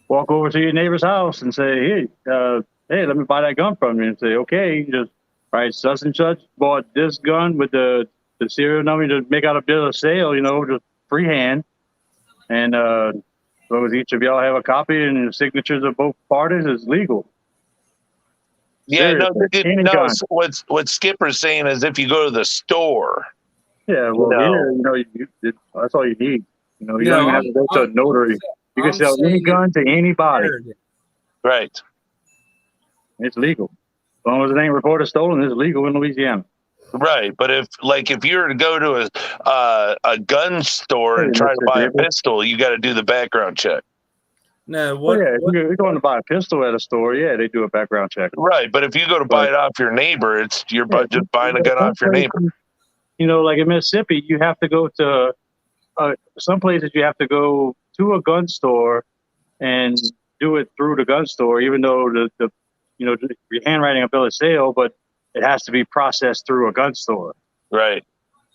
walk over to your neighbor's house and say, hey, let me buy that gun from you, and say, okay, you just write such and such bought this gun with the serial number to make out a bill of sale, just freehand, and as long as each of y'all have a copy and the signatures of both parties, it's legal. Yeah, no. What Skipper's saying is if you go to the store. Yeah, well, here, that's all you need. You don't even have to go to a notary. You can sell any gun to anybody. Right. It's legal. As long as it ain't reported stolen, it's legal in Louisiana. Right, but if you were to go to a gun store and try to buy a pistol, you got to do the background check. No, if you're going to buy a pistol at a store, yeah, they do a background check. Right, but if you go to buy it off your neighbor, you're just buying a gun off your neighbor. Like in Mississippi, you have to go to some places. You have to go to a gun store and do it through the gun store, even though you're handwriting a bill of sale, but it has to be processed through a gun store. Right.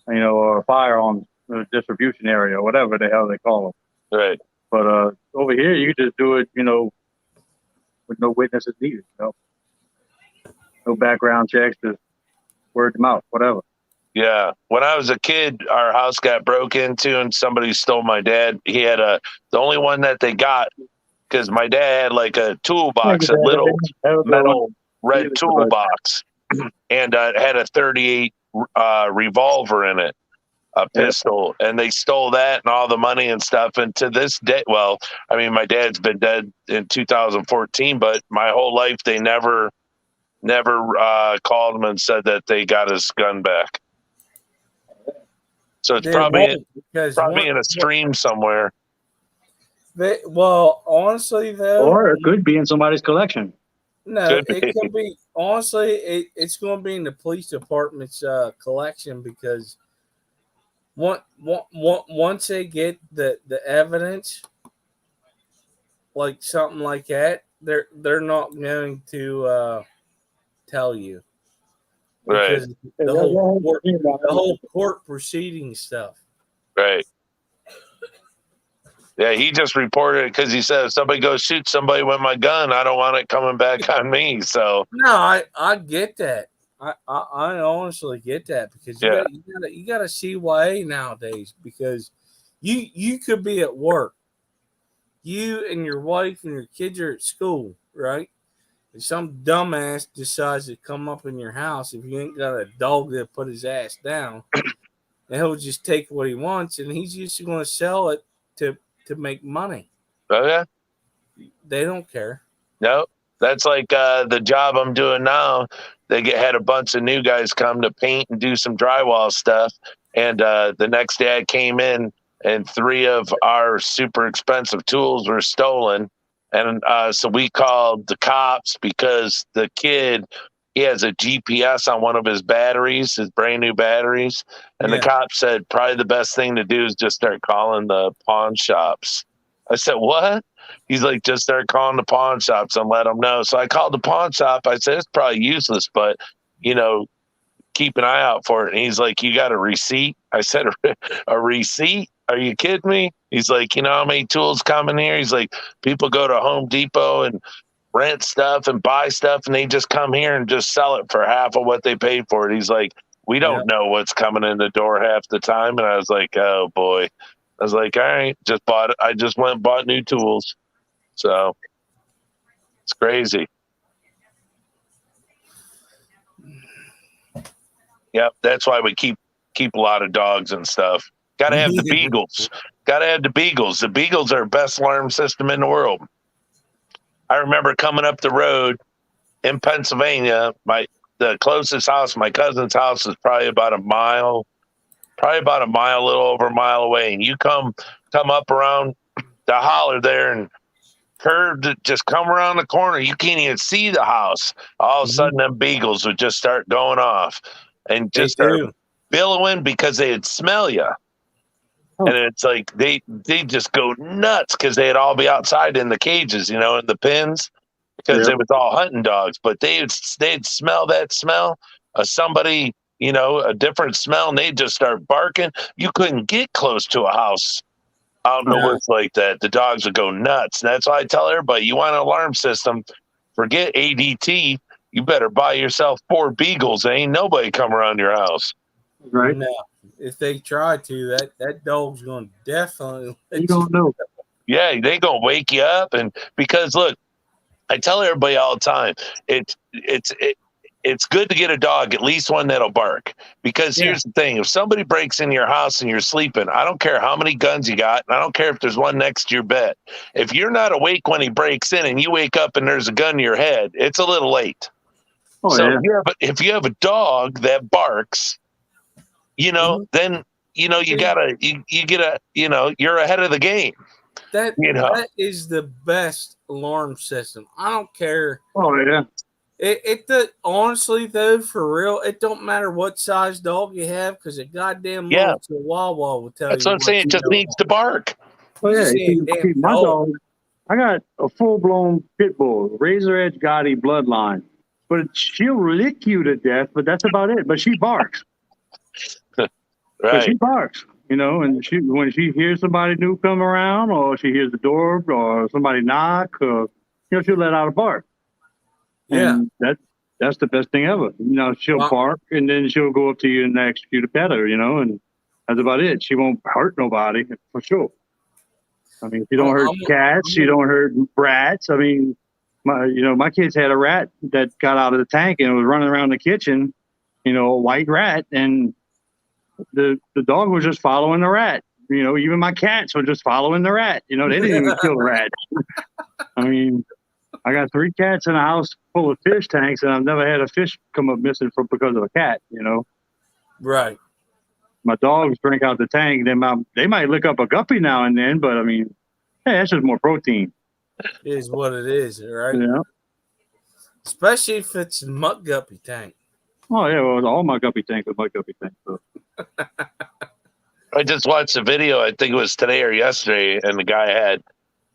Or a firearms distribution area, or whatever the hell they call them. Right. But over here, you can just do it, with no witnesses needed. No background checks, just word of mouth, whatever. Yeah. When I was a kid, our house got broke into and somebody stole my dad. He had the only one that they got, because my dad had like a toolbox, a little metal red toolbox, and it had a 38 revolver in it. a pistol, and they stole that and all the money and stuff. And to this day, well, I mean, my dad's been dead in 2014, but my whole life they never called him and said that they got his gun back. So it's They probably won't, because in a stream somewhere. Well, honestly, though, Or it could be in somebody's collection. no, Could it be. could be. Honestly, it's going to be in the police department's collection, because once they get the evidence, like something like that, they're not going to tell you, Right. because the whole court proceeding stuff. Right. Yeah, he just reported it because he said if somebody goes shoot somebody with my gun, I don't want it coming back on me. So No, I get that. I honestly get that, because you got to CYA nowadays, because you could be at work, you and your wife and your kids are at school, right? And some dumbass decides to come up in your house, if you ain't got a dog that put his ass down, and he'll just take what he wants, and he's just going to sell it to make money. oh yeah. They don't care. No, that's like the job I'm doing now. They had a bunch of new guys come to paint and do some drywall stuff. And the next day I came in and 3 of our super expensive tools were stolen. And so we called the cops because the kid, he has a GPS on one of his batteries, his brand new batteries. And the cop said, probably the best thing to do is just start calling the pawn shops. I said, what? He's like, just start calling the pawn shops and let them know. So I called the pawn shop. I said, it's probably useless, but, keep an eye out for it. And he's like, you got a receipt? I said, a receipt? Are you kidding me? He's like, you know how many tools come in here? He's like, people go to Home Depot and rent stuff and buy stuff, and they just come here and just sell it for half of what they paid for it. He's like, we don't know what's coming in the door half the time. And I was like, oh boy. I was like, all right, I just went and bought new tools. So it's crazy. Yep, that's why we keep a lot of dogs and stuff. Got to have the beagles. Got to have the beagles. The beagles are the best alarm system in the world. I remember coming up the road in Pennsylvania. The closest house, my cousin's house, is probably about a mile, a little over a mile away. And you come up around the holler there and curve to just come around the corner. You can't even see the house. All of a sudden, them beagles would just start going off and just start billowing because they'd smell you. And it's like they just go nuts because they'd all be outside in the cages, in the pens, because it was all hunting dogs. But they'd smell that smell of somebody, a different smell, and they'd just start barking. You couldn't get close to a house out in the woods like that. The dogs would go nuts. And that's why I tell everybody, you want an alarm system, forget ADT. You better buy yourself 4 beagles. There ain't nobody come around your house. Right. No. If they try to, that dog's going to definitely. You don't know. Yeah, they gonna wake you up, and because look, I tell everybody all the time, it's good to get a dog, at least one that'll bark. Because here's the thing: if somebody breaks in your house and you're sleeping, I don't care how many guns you got, and I don't care if there's one next to your bed. If you're not awake when he breaks in, and you wake up and there's a gun to your head, it's a little late. If you have a dog that barks, then you gotta you get a you're ahead of the game. That is the best alarm system. I don't care. Oh yeah. Honestly though, for real, it don't matter what size dog you have, because a goddamn little chihuahua will tell you. That's what I'm saying. It just needs to bark. Oh yeah. My dog. I got a full blown pit bull, razor edge Gotti bloodline, but she'll lick you to death. But that's about it. But she barks. Right. But she barks, and when she hears somebody new come around, or she hears the door, or somebody knock, she'll let out a bark. Yeah, and that's the best thing ever. She'll bark, and then she'll go up to you and ask you to pet her, and that's about it. She won't hurt nobody for sure. I mean, she don't hurt cats. She don't hurt rats. I mean, my kids had a rat that got out of the tank and was running around the kitchen, a white rat, and the dog was just following the rat. You know, even my cats were just following the rat. You know, they didn't even kill the rat. I mean, I got 3 cats in a house full of fish tanks, and I've never had a fish come up missing because of a cat. You know, Right. my dogs drink out the tank. They might lick up a guppy now and then, but I mean, hey, that's just more protein. It is what it is, right? Yeah. Especially if it's a muck guppy tank. Oh yeah, well, all my guppy tanks are my guppy tanks. So. I just watched a video. I think it was today or yesterday, and the guy had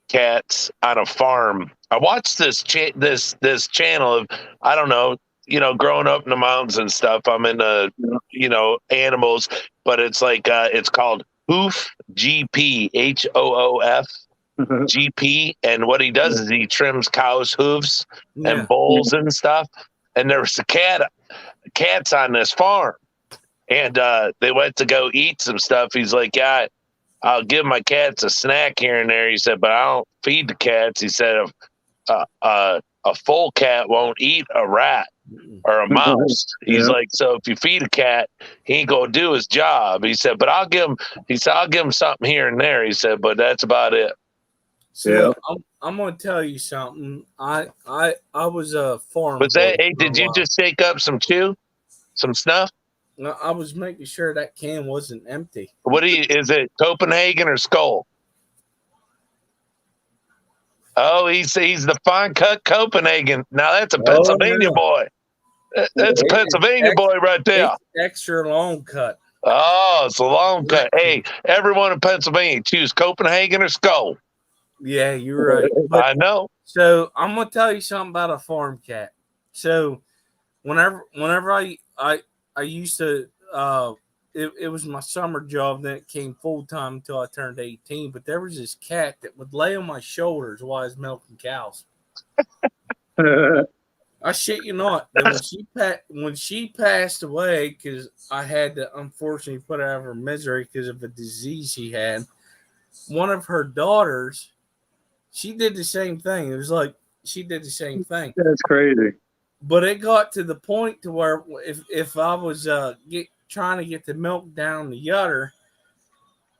cats on a farm. I watched this this channel of, I don't know, growing up in the mountains and stuff. I'm into animals, but it's like it's called Hoof GP HOOF GP, and what he does is he trims cows' hooves and bulls and stuff. And there was cats on this farm, and they went to go eat some stuff. He's like, yeah, I'll give my cats a snack here and there. He said, but I don't feed the cats. He said, a full cat won't eat a rat or a mouse. He's like, so if you feed a cat, he ain't gonna do his job. He said, but I'll give him something here and there. He said, but that's about it. So I'm gonna tell you something. I was a farm. Was that? Hey, did you just shake up some snuff? No, I was making sure that can wasn't empty. Is it Copenhagen or Skull? Oh, he's the fine cut Copenhagen. Now that's a Pennsylvania boy. That's a Pennsylvania boy right there. Extra long cut. Oh, it's a long cut. Hey, everyone in Pennsylvania, choose Copenhagen or Skull. Yeah, you're right. I know. So I'm gonna tell you something about a farm cat. So whenever I used to it was my summer job, then it came full time until I turned 18. But there was this cat that would lay on my shoulders while I was milking cows. I shit you not. When she passed away, because I had to unfortunately put her out of her misery because of a disease she had. One of her daughters, she did the same thing. It was like she did the same thing. That's crazy. But it got to the point to where if I was trying to get the milk down the udder,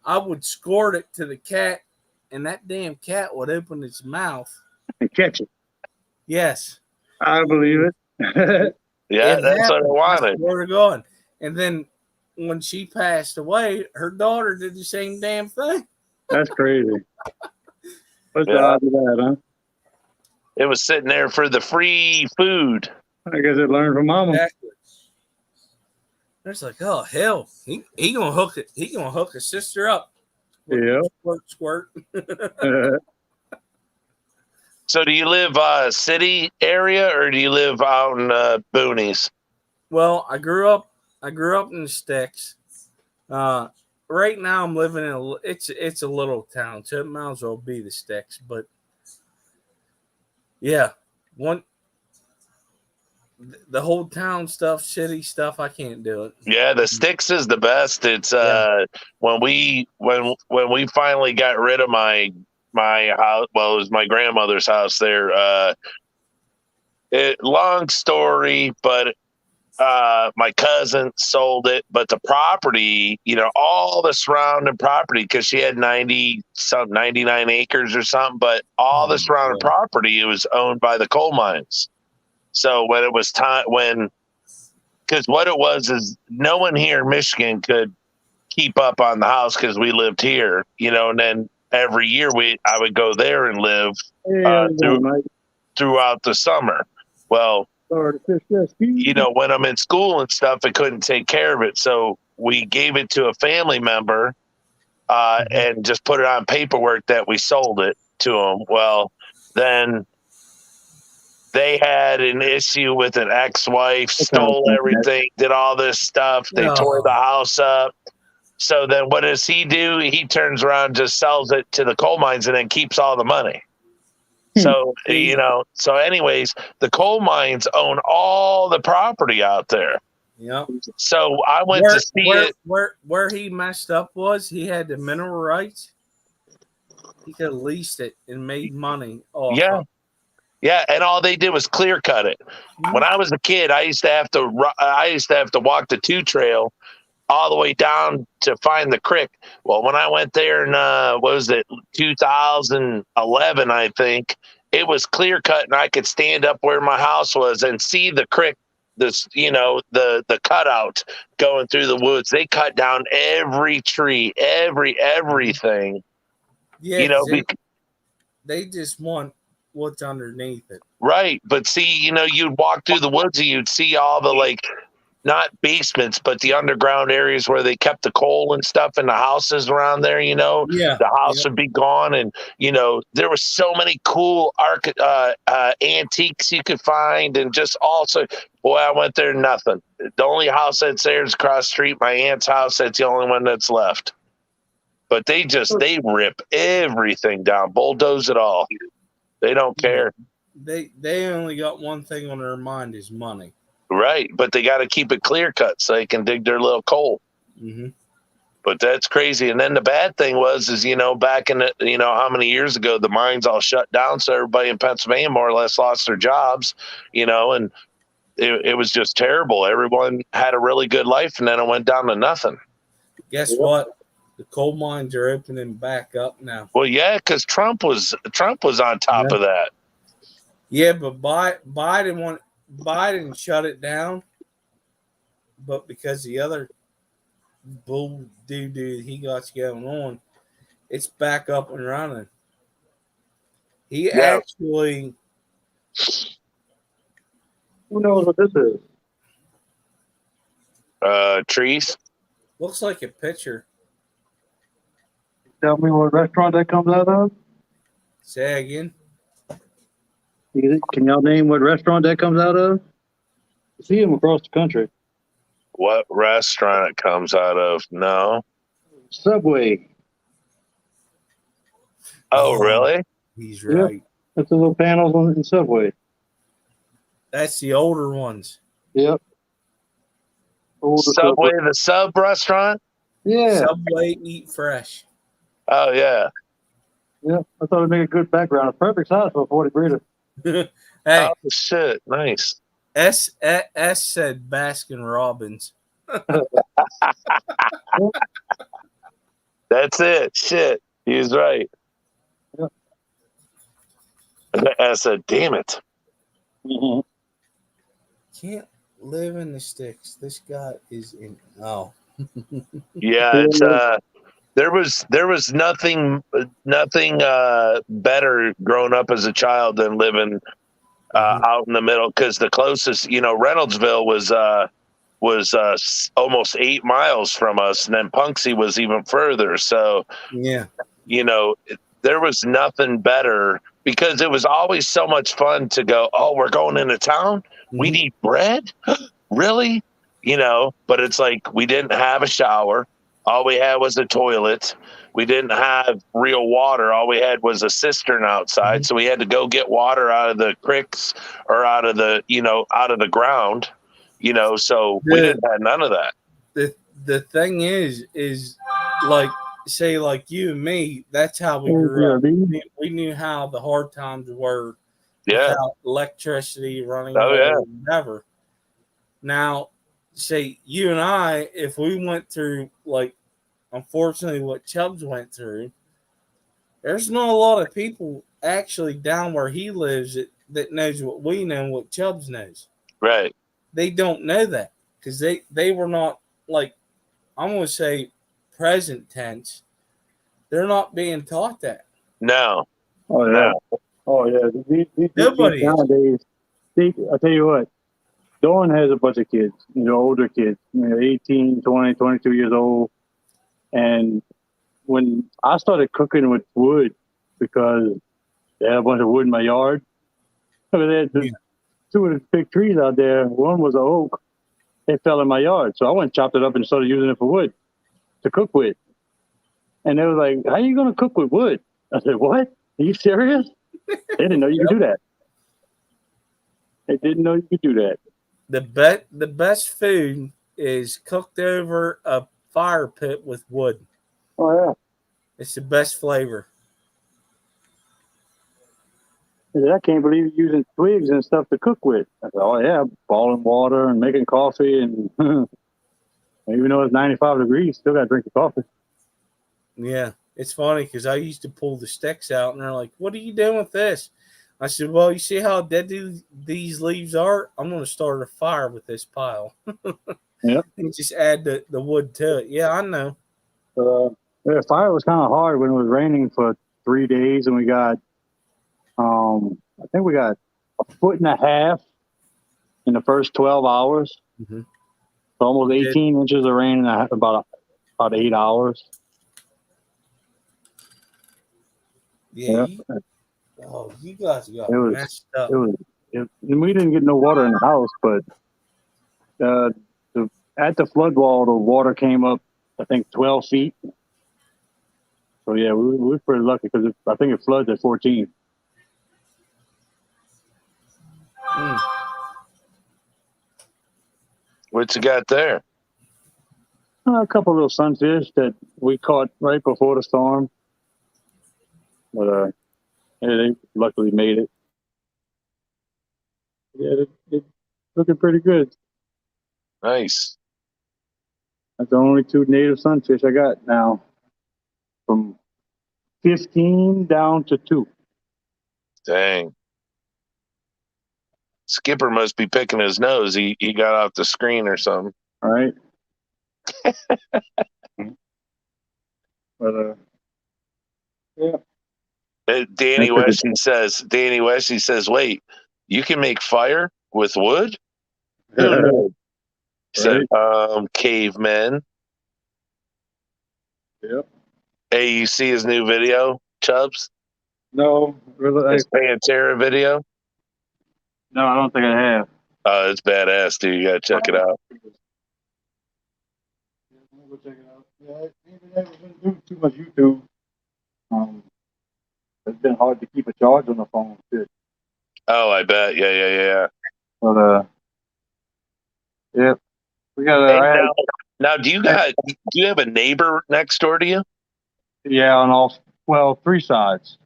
I would squirt it to the cat, and that damn cat would open its mouth and catch it. Yes, I believe it. Yeah, that's what I wanted. Where we're going. And then when she passed away, her daughter did the same damn thing. That's crazy. What's the odds of that, huh? It was sitting there for the free food. I guess it learned from mama. Exactly. It's like, oh hell, he gonna hook it. He gonna hook his sister up. Yeah. Squirt. So, do you live city area or do you live out in boonies? Well, I grew up in the sticks. Right now, I'm living in it's a little town, so it might as well be the sticks. But yeah, the whole town stuff, city stuff, I can't do it. Yeah, the sticks is the best. It's when we finally got rid of my house. Well, it was my grandmother's house there. Long story, but my cousin sold it, but the property, all the surrounding property, because she had 99 acres or something, but all the surrounding property, it was owned by the coal mines. So when it was time, because what it was is no one here in Michigan could keep up on the house because we lived here, and then every year I would go there and live throughout the summer. Well, when I'm in school and stuff, I couldn't take care of it. So we gave it to a family member and just put it on paperwork that we sold it to them. Well, then they had an issue with an ex-wife, stole everything, did all this stuff. They tore the house up. So then what does he do? He turns around, just sells it to the coal mines and then keeps all the money. So, so anyways, the coal mines own all the property out there. Yep. So I went to see it. Where he messed up was he had the mineral rights. He could have leased it and made money off of it. Yeah, and all they did was clear cut it. When I was a kid, I used to have to walk the 2 trail all the way down to find the creek. Well, when I went there in what was it, 2011, I think, it was clear cut, and I could stand up where my house was and see the creek. This, the cutout going through the woods. They cut down every tree, everything. Yeah, You know, they just want what's underneath it. right. But see, you'd walk through the woods and you'd see all the not basements, but the underground areas where they kept the coal and stuff in the houses around there. Yeah. The house would be gone, and there was so many cool antiques you could find, and just also, boy, I went there, nothing. The only house that's there is across the street, my aunt's house. That's the only one that's left. But they rip everything down, bulldoze it all. They don't care. They only got one thing on their mind is money. Right, but they got to keep it clear cut so they can dig their little coal. Mm-hmm. But that's crazy. And then the bad thing is back in how many years ago the mines all shut down, so everybody in Pennsylvania more or less lost their jobs. And it was just terrible. Everyone had a really good life, and then it went down to nothing. Guess what? The coal mines are opening back up now. Well, yeah, because Trump was on top of that. Yeah, but Biden shut it down, but because the other bull dude he got going on, it's back up and running. He actually, Who knows what this is? Trees. looks like a picture. Tell me what restaurant that comes out of? Say again. Can y'all name what restaurant that comes out of? I see them across the country. What restaurant it comes out of? No. Subway. Oh, really? He's right. Yep. That's the little panels in Subway. That's the older ones. Yep. Subway, the sub restaurant? Yeah. Subway Eat Fresh. Oh, yeah. Yeah, I thought it'd make a good background. A perfect size for a 40 breeder. Hey. Oh, shit. Nice. S said Baskin Robbins. That's it. Shit. He's right. Yeah. I said, damn it. Mm-hmm. Can't live in the sticks. This guy is in. Oh. Yeah, it's there was nothing better growing up as a child than living out in the middle, because the closest, Reynoldsville was almost 8 miles from us, and then Punxsy was even further. So yeah, there was nothing better, because it was always so much fun to go, oh, we're going into town, we need bread. Really? But it's like, we didn't have a shower. All we had was a toilet. We didn't have real water. All we had was a cistern outside. So we had to go get water out of the creeks or out of the ground, so we didn't have none of that. The thing is like, say, like you and me, that's how we grew up. We knew how the hard times were without electricity, running water, whatever. Now, say you and I, if we went through, like, unfortunately, what Chubbs went through, there's not a lot of people actually down where he lives that knows what we know and what Chubbs knows. Right. They don't know that because they were not, like, I'm going to say present tense. They're not being taught that. No. Oh, yeah. No. Oh, yeah. Nobody nowadays, I tell you what, Dawn has a bunch of kids, older kids, 18, 20, 22 years old. And when I started cooking with wood, because they had a bunch of wood in my yard, they had two of the big trees out there. One was an oak. It fell in my yard. So I went and chopped it up and started using it for wood to cook with. And they were like, how are you going to cook with wood? I said, what? Are you serious? They didn't know you could do that. They didn't know you could do that. The best food is cooked over a fire pit with wood. Oh, yeah. It's the best flavor. I can't believe you're using twigs and stuff to cook with. I said, oh, yeah, boiling water and making coffee. And Even though it's 95 degrees, still got to drink the coffee. Yeah, it's funny because I used to pull the sticks out, and they're like, "What are you doing with this?" I said, "Well, you see how dead these leaves are? I'm going to start a fire with this pile Yep. and just add the wood to it." Yeah, I know. Yeah, fire was kind of hard when it was raining for 3 days, and we got, I think we got a foot and a half in the first 12 hours. Mm-hmm. So almost 18 inches of rain in about 8 hours. Yeah. Yeah. You guys got It was, messed up. and we didn't get no water in the house, but uh, at the flood wall, the water came up, I think, 12 feet. So yeah, we were pretty lucky because I think it floods at 14. Mm. What you got there? A couple of little sunfish that we caught right before the storm, but yeah, they luckily made it. Yeah, it's looking pretty good. Nice. That's the only two native sunfish I got now, from 15 down to 2. Dang. Skipper must be picking his nose. He got off the screen or something. All right. But yeah. Danny Wesley says, wait, you can make fire with wood? Who knew? He said, cavemen. Yep. Hey, you see his new video, Chubbs? No, His Pantera video? no, I don't think I have. It's badass, dude. You gotta check it out. Go check it out. Yeah, I haven't been doing too much YouTube. It's been hard to keep a charge on the phone too. Oh, I bet. Yeah. But yeah, we got Hey, now, do you have a neighbor next door to you? yeah, on all 3 sides.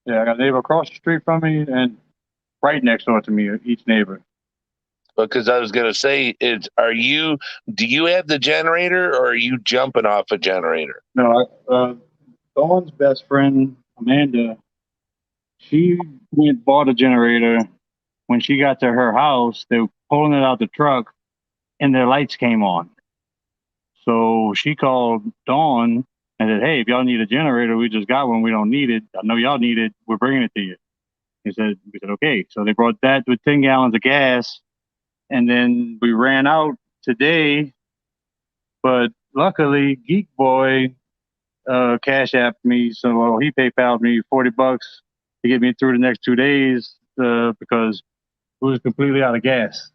Yeah, I got a neighbor across the street from me and right next door to me, each neighbor. Because I was gonna say, do you have the generator or are you jumping off a generator? No, Dawn's best friend Amanda, she went and bought a generator. When she got to her house, they were pulling it out the truck, and their lights came on. So she called Dawn and said, "Hey, if y'all need a generator, we just got one. We don't need it. I know y'all need it. We're bringing it to you." We said, okay. So they brought that with 10 gallons of gas, and then we ran out today. But luckily, Geek Boy cash apped me, so he PayPal'd me $40 to get me through the next 2 days because we was completely out of gas.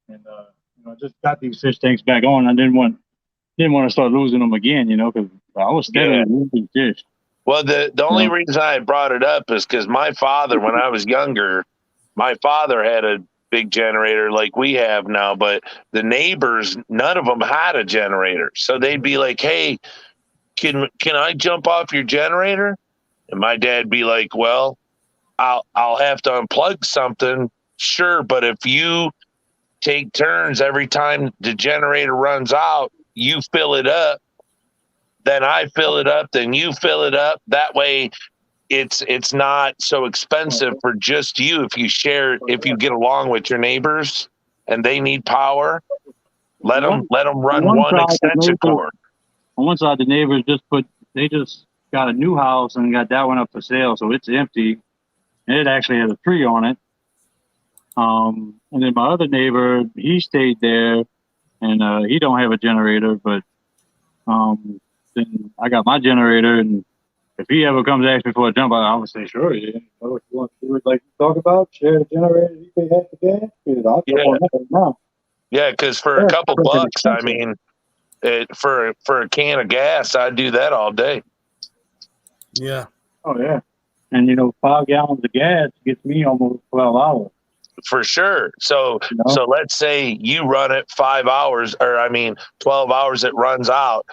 And just got these fish tanks back on. I didn't want to start losing them again, because I was steadily losing fish. Well, the only reason I brought it up is because my father, when I was younger, my father had a big generator like we have now, but the neighbors, none of them had a generator. So they'd be like, "Hey, can I jump off your generator?" And my dad'd be like, "Well, I'll have to unplug something." Sure, but if you take turns every time the generator runs out, you fill it up, then I fill it up, then you fill it up. That way it's not so expensive for just you if you get along with your neighbors and they need power, let them run one extension cord. On one side, the neighbors they just got a new house and got that one up for sale, so it's empty. And it actually has a tree on it. And then my other neighbor, he stayed there, and he don't have a generator, but then I got my generator, and if he ever comes to ask me for a jump, I would say, sure, yeah. If you want to do it like you talk about, share the generator, you pay half the gas, I'll jump on that right now. Yeah, because for a couple bucks, I mean, for a can of gas, I'd do that all day. Yeah. Oh, yeah. And, 5 gallons of gas gets me almost 12 hours. For sure. So let's say you run it 5 hours, or 12 hours, it runs out.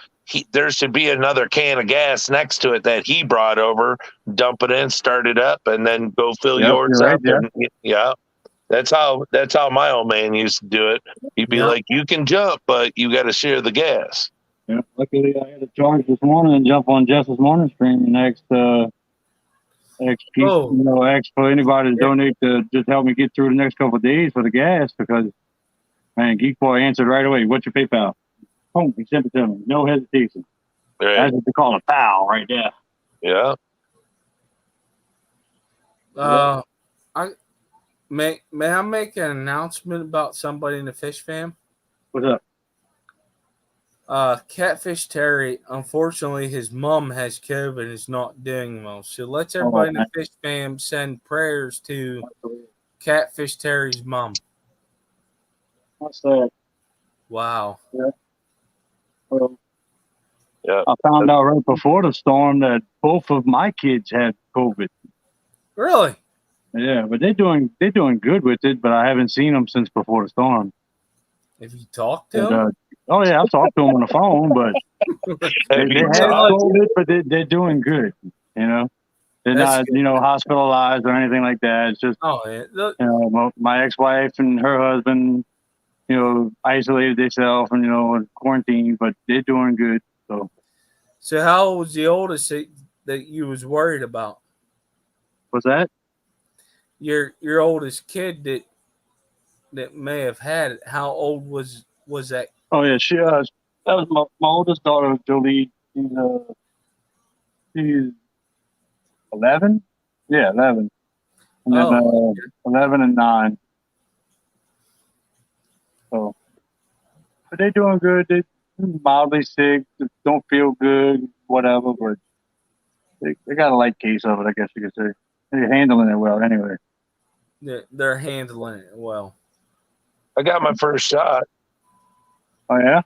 There should be another can of gas next to it that he brought over, dump it in, start it up, and then go fill yours up. Yeah. That's how my old man used to do it. He'd be Yeah. like, "You can jump, but you got to share the gas." Yeah. Luckily, I had a charge this morning and jump on Justice Morning Stream and Oh, ask for anybody to yeah. donate to just help me get through the next couple of days for the gas because, man, Geek Boy answered right away. What's your PayPal? Boom, he sent it to me. No hesitation. Right? That's what they call a pal right there. Yeah. I may I make an announcement about somebody in the fish fam? What's up? Catfish Terry, unfortunately, his mom has COVID and is not doing well. So let's Oh, everybody in the man. fish fam send prayers to Catfish Terry's mom. What's that? Wow. Yeah. Well, Yeah. I found out right before the storm that both of my kids had COVID. Really? Yeah, but they're doing good with it. But I haven't seen them since before the storm. If you talk to But, him? oh yeah, I've talked to them on the phone, but Have they you have talked? COVID, but they're doing good. You know, they're That's not good. hospitalized or anything like that. It's just Oh, yeah. Look, my ex-wife and her husband, isolated themselves and in quarantine, but they're doing good. so how old was the oldest that you was worried about? What's that? Your oldest kid that may have had it. How old was that? Oh yeah, that was my oldest daughter, Jolie. She's 11. Yeah, 11, and then Oh, 11 and 9. So, but they're doing good. They mildly sick, just don't feel good, whatever. But they got a light case of it, I guess you could say. They're handling it well, anyway. they're handling it well. I got my first shot. Oh yeah.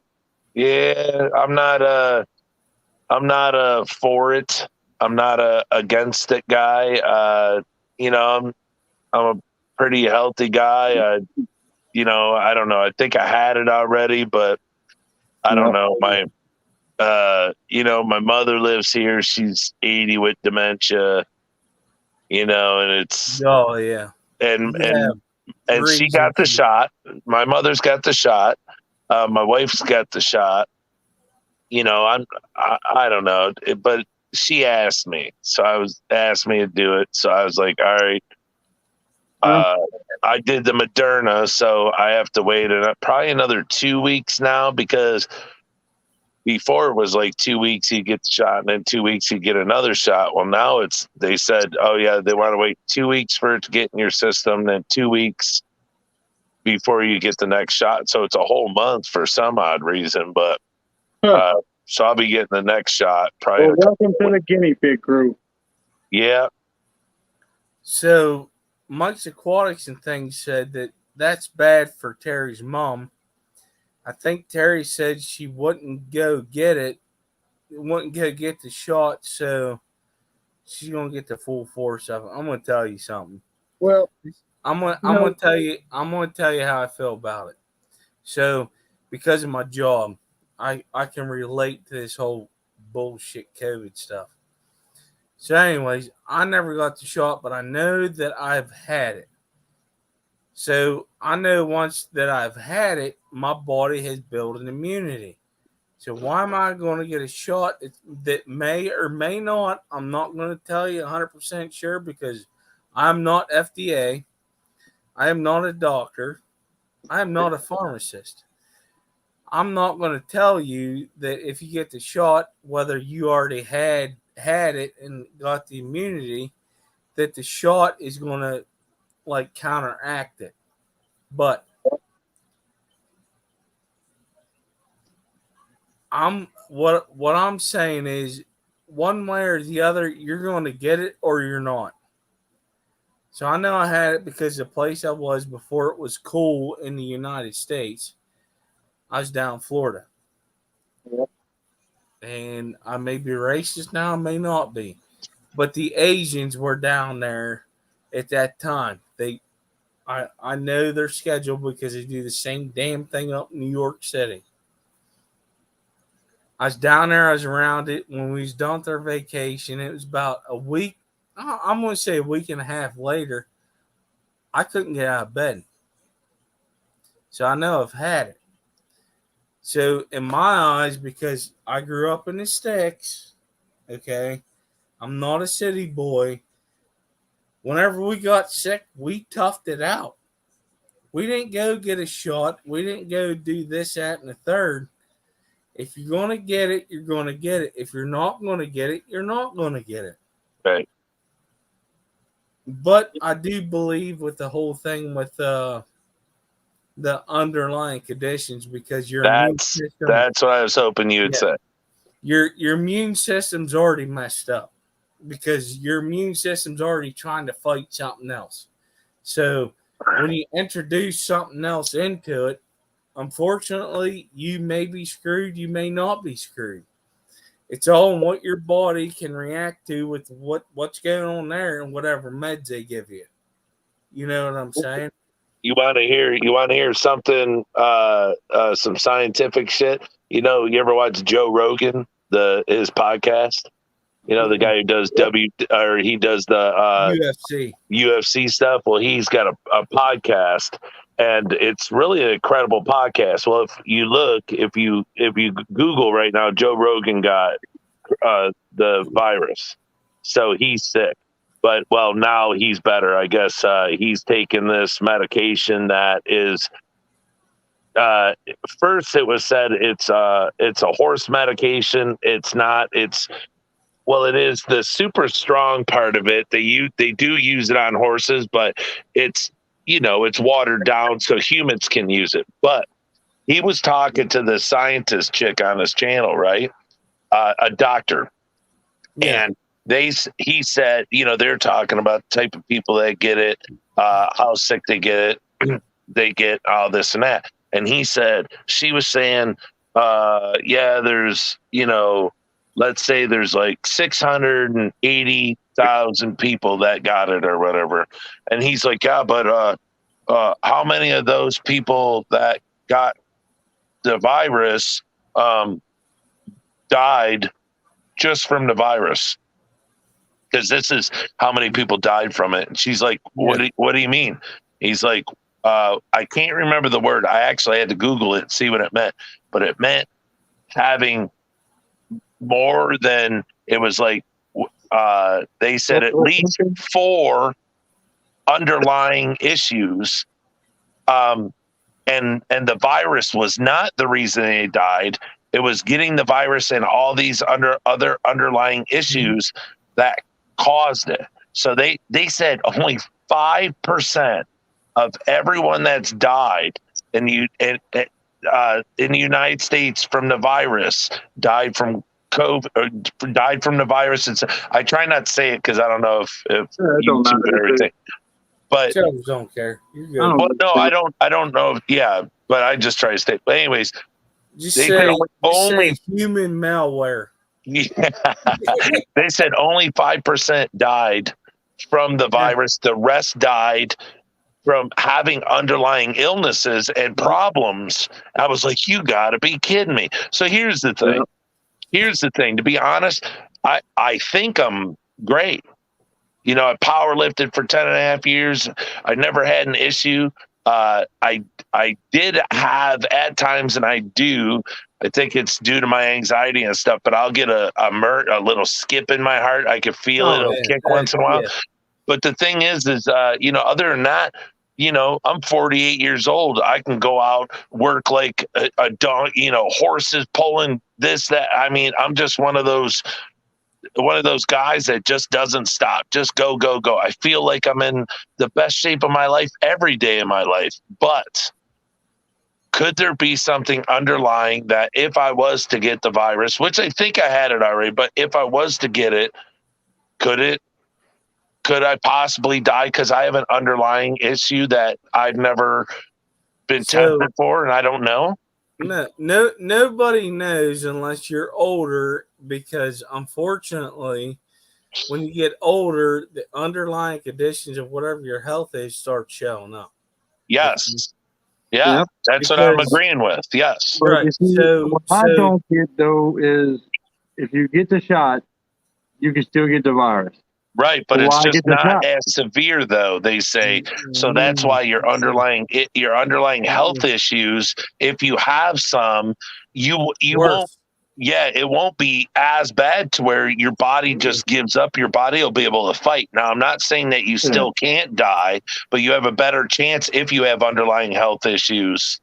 Yeah, I'm not for it. I'm not a against it guy. I'm a pretty healthy guy. I don't know. I think I had it already, but I don't Yeah. know. My mother lives here. She's 80 with dementia. And it's Oh yeah. and You have and she reason got the to. shot. My mother's got the shot. My wife's got the shot. I don't know, but she asked me, so asked me to do it. So I was like, all right. Yeah. I did the Moderna, so I have to wait probably another 2 weeks now because before it was like 2 weeks you get the shot and then 2 weeks you get another shot. Well, now they said, oh yeah, they want to wait 2 weeks for it to get in your system, then 2 weeks before you get the next shot. So it's a whole month for some odd reason, but Huh. so I'll be getting the next shot probably. Well, welcome to the guinea pig crew. Yeah. So Mike's Aquatics and things said that that's bad for Terry's mom. I think Terry said she wouldn't go get it, wouldn't go get the shot, so she's gonna get the full force of it. I'm gonna tell you something. Well, I'm gonna tell you how I feel about it. So because of my job, I can relate to this whole bullshit COVID stuff. So, anyways, I never got the shot, but I know that I've had it. So I know once that I've had it, my body has built an immunity. So why am I going to get a shot that may or may not? I'm not going to tell you 100% sure because I'm not FDA. I am not a doctor. I am not a pharmacist. I'm not going to tell you that if you get the shot, whether you already had it and got the immunity, that the shot is going to like counteract it. But what I'm saying is one way or the other, you're going to get it or you're not. So I know I had it because the place I was before it was cool in the United States. I was down in Florida. And I may be racist now, I may not be. But the Asians were down there at that time. I know their schedule because they do the same damn thing up in New York City. I was down there, I was around it when we was done with our vacation. It was about a week, I'm going to say a week and a half later. I couldn't get out of bed. So I know I've had it. So in my eyes, because I grew up in the sticks, okay, I'm not a city boy. Whenever we got sick, we toughed it out. We didn't go get a shot. We didn't go do this, that, and the third. If you're going to get it, you're going to get it. If you're not going to get it, you're not going to get it. Right. But I do believe with the whole thing with the underlying conditions, because your immune system, That's what I was hoping you would say. Your immune system's already messed up because your immune system's already trying to fight something else. So when you introduce something else into it, unfortunately, you may be screwed, you may not be screwed. It's all in what your body can react to with what's going on there and whatever meds they give you. You know what I'm saying? You want to hear something, some scientific shit? You ever watch Joe Rogan, his podcast? The guy who does he does the UFC stuff. Well, he's got a podcast, and it's really an incredible podcast. Well, if you Google right now, Joe Rogan got the virus, so he's sick. But now he's better. I guess he's taken this medication that is. First, it was said it's a horse medication. It's not. It is the super strong part of it. They do use it on horses, but it's watered down so humans can use it. But he was talking to the scientist chick on his channel, right? A doctor, and he said, they're talking about the type of people that get it, how sick they get it, they get all this and that. And she was saying, there's, let's say there's like 680,000 people that got it or whatever. And he's like, yeah, but how many of those people that got the virus died just from the virus? Because this is how many people died from it. And she's like, what do you mean? He's like, I can't remember the word. I actually had to Google it and see what it meant. But it meant having more than, it was like, they said at least 4 underlying issues. And the virus was not the reason they died. It was getting the virus and all these other underlying issues that caused it. So they said only 5% of everyone that's died in the United States from the virus died from COVID, or died from the virus. I try not to say it because I don't know if YouTube and everything. But don't care. Well, no, I don't know. Yeah, but I just try to stay. But anyways, say human malware. Yeah. They said only 5% died from the virus. The rest died from having underlying illnesses and problems. I was like, you got to be kidding me. So here's the thing. To be honest, I think I'm great. I power lifted for 10 and a half years. I never had an issue. I did have at times, and I do. I think it's due to my anxiety and stuff, but I'll get a little skip in my heart. I can feel it. It'll kick once in a while. Yeah. But the thing is, other than that, I'm 48 years old. I can go out, work like a dog, horses pulling this, that. I mean, I'm just one of those guys that just doesn't stop. Just go, go, go. I feel like I'm in the best shape of my life every day of my life. But could there be something underlying that if I was to get the virus, which I think I had it already, but if I was to get it, could I possibly die because I have an underlying issue that I've never been tested for and I don't know? No, nobody knows unless you're older, because unfortunately, when you get older, the underlying conditions of whatever your health is start showing up. Yes. Yeah, that's what I'm agreeing with. Yes. Right. What I don't get, though, is if you get the shot, you can still get the virus. Right, but it's Why just get the not shot? as severe, though. They say so. That's why your underlying health issues, if you have some, you won't. Worse. Yeah, it won't be as bad to where your body just gives up. Your body will be able to fight. Now, I'm not saying that you still can't die, but you have a better chance if you have underlying health issues.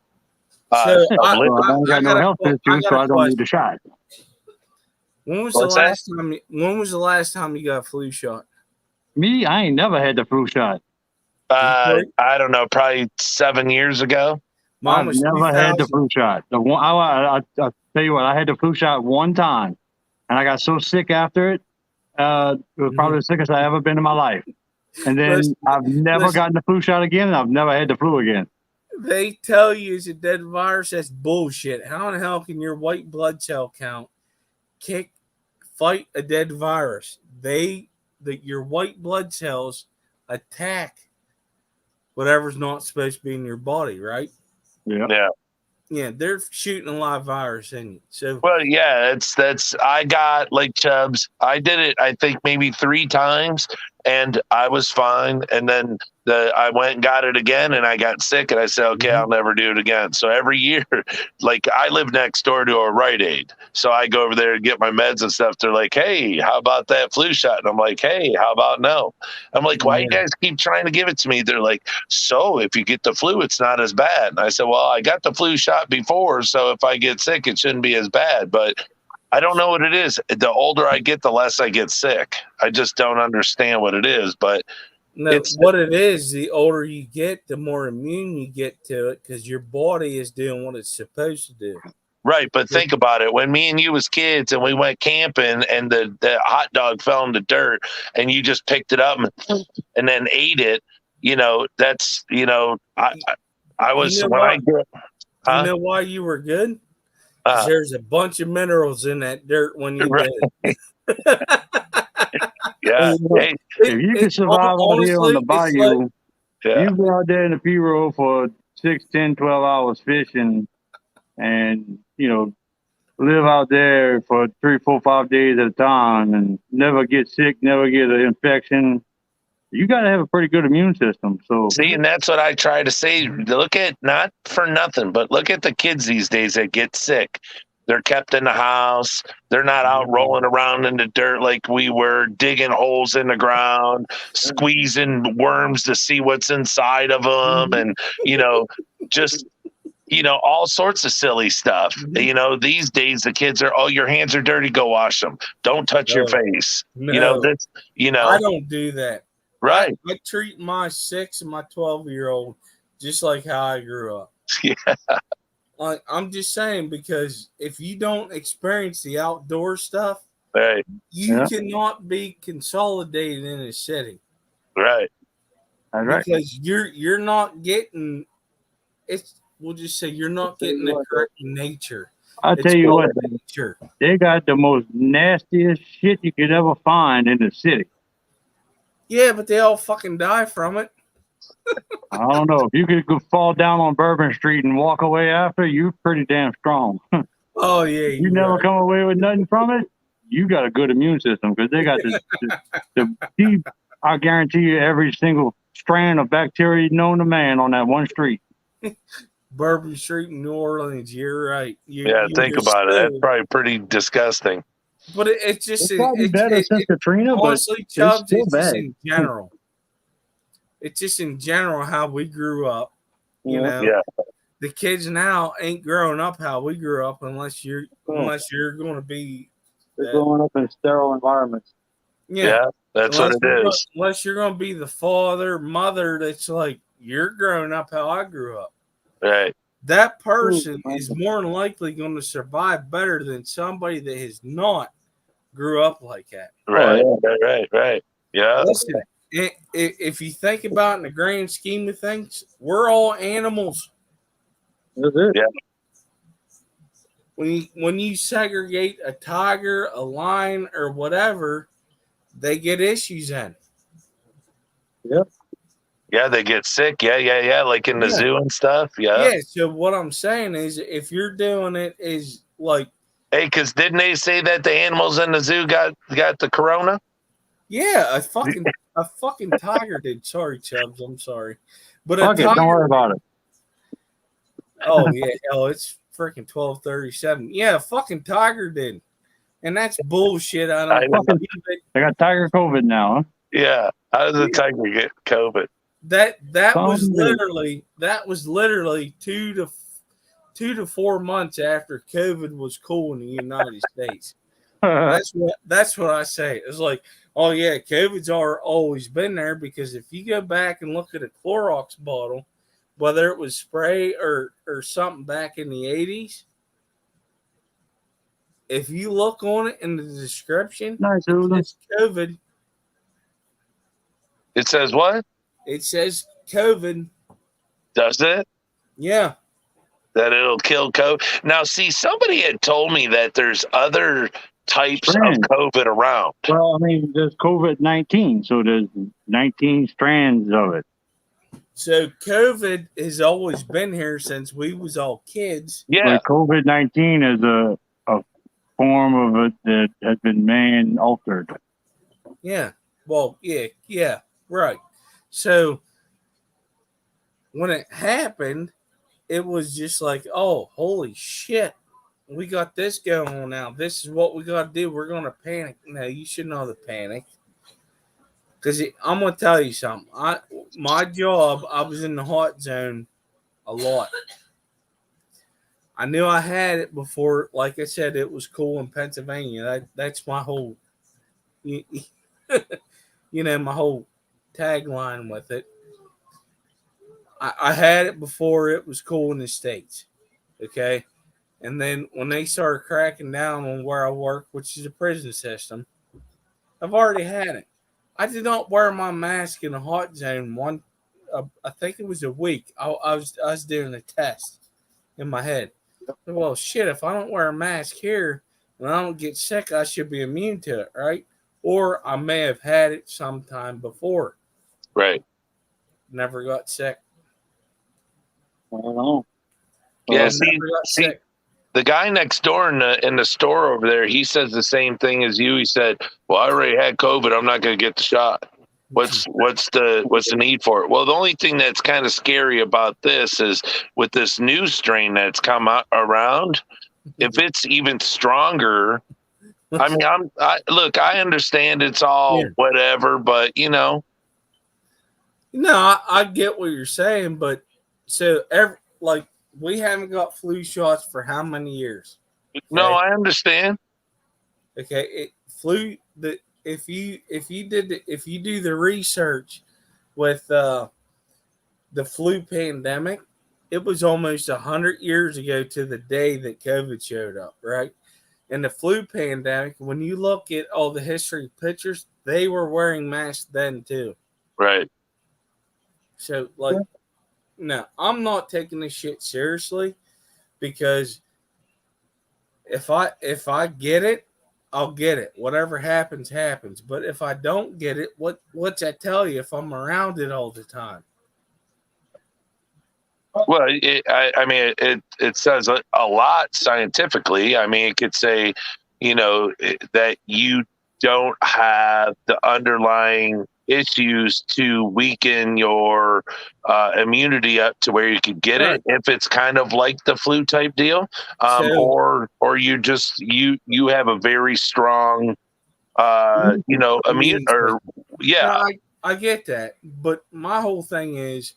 So Of I, living. Well, I don't got no health I issues, got so a I don't need question. the shot. When was What's that? When was the last time you got a flu shot? Me, I ain't never had the flu shot. Detroit? I don't know, probably 7 years ago. Mine I've was never had the 2000. flu shot. The one, I'll tell you what, I had the flu shot one time, and I got so sick after it. It was probably the sickest I ever been in my life. And then Listen, I've never listen, gotten the flu shot again, and I've never had the flu again. they tell you it's a dead virus. That's bullshit. How in the hell can your white blood cell count fight a dead virus? Your white blood cells attack whatever's not supposed to be in your body, right? Yeah. Yeah. Yeah, they're shooting a live virus in you. So Well, yeah, that's I got like Chubbs. I did it, I think maybe 3 times, and I was fine. And then I went and got it again, and I got sick, and I said, okay, I'll never do it again. So every year, like I live next door to a Rite Aid, so I go over there and get my meds and stuff. They're like, hey, how about that flu shot? And I'm like, hey, how about no? I'm like, why you guys keep trying to give it to me? They're like, so if you get the flu, it's not as bad. And I said, well, I got the flu shot before, so if I get sick, it shouldn't be as bad. But I don't know what it is. The older I get, the less I get sick. I just don't understand what it is. But no, what it is, the older you get, the more immune you get to it because your body is doing what it's supposed to do. right, but think about it. When me and you was kids and we went camping and the hot dog fell in the dirt and you just picked it up and then ate it, that's I was when I grew up. You know why you were good? Because there's a bunch of minerals in that dirt when you did it. Yeah. Hey, if you can survive out here on the bayou, you go out there in the P-roll for 6, 10, 12 hours fishing and, live out there for 3, 4, 5 days at a time and never get sick, never get an infection. You got to have a pretty good immune system. So see, and that's what I try to say. Look at, not for nothing, but look at the kids these days that get sick. They're kept in the house. They're not out rolling around in the dirt like we were, digging holes in the ground, squeezing worms to see what's inside of them, and just all sorts of silly stuff. These days the kids are, oh, your hands are dirty, go wash them. Don't touch your face. No, I don't do that. Right. I treat my 6 and my 12-year-old just like how I grew up. Yeah. I'm just saying, because if you don't experience the outdoor stuff, right, you cannot be consolidated in a city. Right. Because you're not getting we'll just say you're not getting the correct nature. I'll tell you what, they got the most nastiest shit you could ever find in the city. Yeah, but they all fucking die from it. I don't know. If you could go fall down on Bourbon Street and walk away after, you're pretty damn strong. Oh, yeah. You never come away with nothing from it, you got a good immune system because they got the deep, I guarantee you, every single strand of bacteria known to man on that one street. Bourbon Street in New Orleans, you're right. Think about it. That's probably pretty disgusting. But it's just probably better since Katrina, honestly, but Chubbs, it's still bad. Just in general. It's just in general how we grew up. Yeah. The kids now ain't growing up how we grew up unless you're going to be. They're growing up in sterile environments. Yeah, that's what it is. Unless you're going to be the father, mother that's like, you're growing up how I grew up. Right. That person is more than likely going to survive better than somebody that has not grew up like that. Right. Yeah. Listen, if you think about it in the grand scheme of things, we're all animals. That's it. Yeah. When you segregate a tiger, a lion, or whatever, they get issues in. Yep. Yeah, they get sick. Yeah. Like in the zoo and stuff. Yeah. Yeah. So what I'm saying is, if you're doing it, is like, hey, because didn't they say that the animals in the zoo got the corona? Yeah, a fucking tiger did. Sorry, Chubbs. I'm sorry, but a Fuck it, don't tiger. worry about it. Oh yeah, hell, it's freaking 12:37. Yeah, a fucking tiger did, and that's bullshit. I I don't know. believe it. They got Tiger COVID now, huh? Yeah. How does a tiger get COVID? That was Someday. literally 2 to 4 months after COVID was cool in the United States. That's what I say. It's like, oh yeah, COVID's always been there because if you go back and look at a Clorox bottle, whether it was spray or something back in the 80s, if you look on it in the description, Nice, it Susan. says COVID. It says what? It says COVID. Does it? Yeah. That it'll kill COVID. Now, see, somebody had told me that there's other types of Strands. COVID around. Well, I mean, there's COVID-19, so there's 19 strands of it. So COVID has always been here since we was all kids. Yeah. Like COVID-19 is a form of it that has been man altered. Yeah. Well, yeah, right. So when it happened, it was just like, oh, holy shit. We got this going on now. This is what we got to do. We're going to panic. No, you should know the panic. Because I'm going to tell you something. My job, I was in the hot zone a lot. I knew I had it before. Like I said, it was cool in Pennsylvania. That's my whole, my whole tagline with it. I had it before it was cool in the States. Okay. And then when they started cracking down on where I work, which is a prison system, I've already had it. I did not wear my mask in a hot zone I think it was a week. I was doing a test in my head. Well, shit, if I don't wear a mask here and I don't get sick, I should be immune to it, right? Or I may have had it sometime before. Right. Never got sick. I don't know. Yeah. Never got sick. The guy next door in the store over there, he says the same thing as you. He said, "Well, I already had COVID. I'm not going to get the shot. What's the need for it?" Well, the only thing that's kind of scary about this is with this new strain that's come out around. If it's even stronger, I mean, I understand it's all whatever, but No, I get what you're saying, but so we haven't got flu shots for how many years? Okay? No, I understand. Okay, if you do the research with the flu pandemic, it was almost 100 years ago to the day that COVID showed up, right? And the flu pandemic, when you look at all the history pictures, they were wearing masks then too. Right. So no, I'm not taking this shit seriously because if I get it, I'll get it. Whatever happens, happens. But if I don't get it, what's that tell you if I'm around it all the time? Well, it says a lot scientifically. I mean, it could say, that you don't have the underlying issues to weaken your immunity up to where you could get it if it's kind of like the flu type deal, or you just you have a very strong immune or No, I get that, but my whole thing is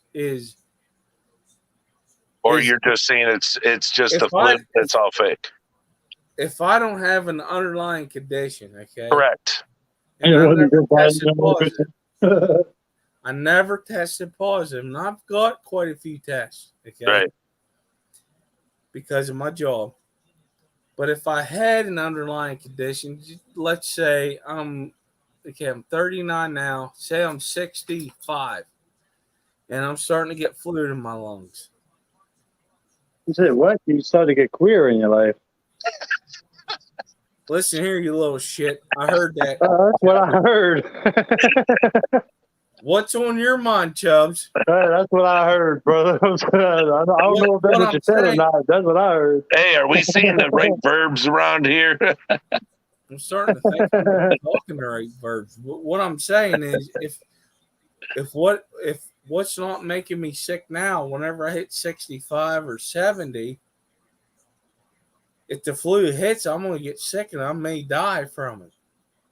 you're just saying it's just the flu that's all fake. If I don't have an underlying condition, okay, correct. And I never tested positive, and I've got quite a few tests, okay, right, because of my job. But if I had an underlying condition, let's say I'm 39 now, say I'm 65, and I'm starting to get fluid in my lungs. You said what? You started to get queer in your life. Listen here, you little shit. I heard that. That's what I heard. What's on your mind, Chubbs? That's what I heard, brother. I don't know if that's what you said or not. That's what I heard. Hey, are we seeing the right verbs around here? I'm starting to think I'm not talking the right verbs. What I'm saying is, if what's not making me sick now, whenever I hit 65 or 70, if the flu hits, I'm gonna get sick and I may die from it.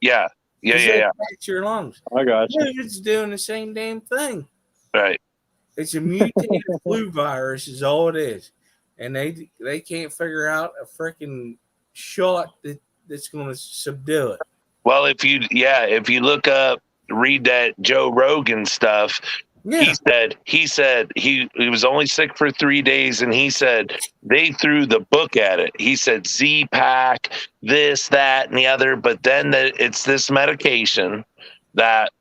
Yeah. Because it affects your lungs. I got you. It's doing the same damn thing. Right. It's a mutated flu virus, is all it is, and they can't figure out a freaking shot that's going to subdue it. Well, if you look up, read that Joe Rogan stuff. Yeah. He said he was only sick for 3 days, and he said they threw the book at it. He said Z-Pack, this, that, and the other, but then it's this medication that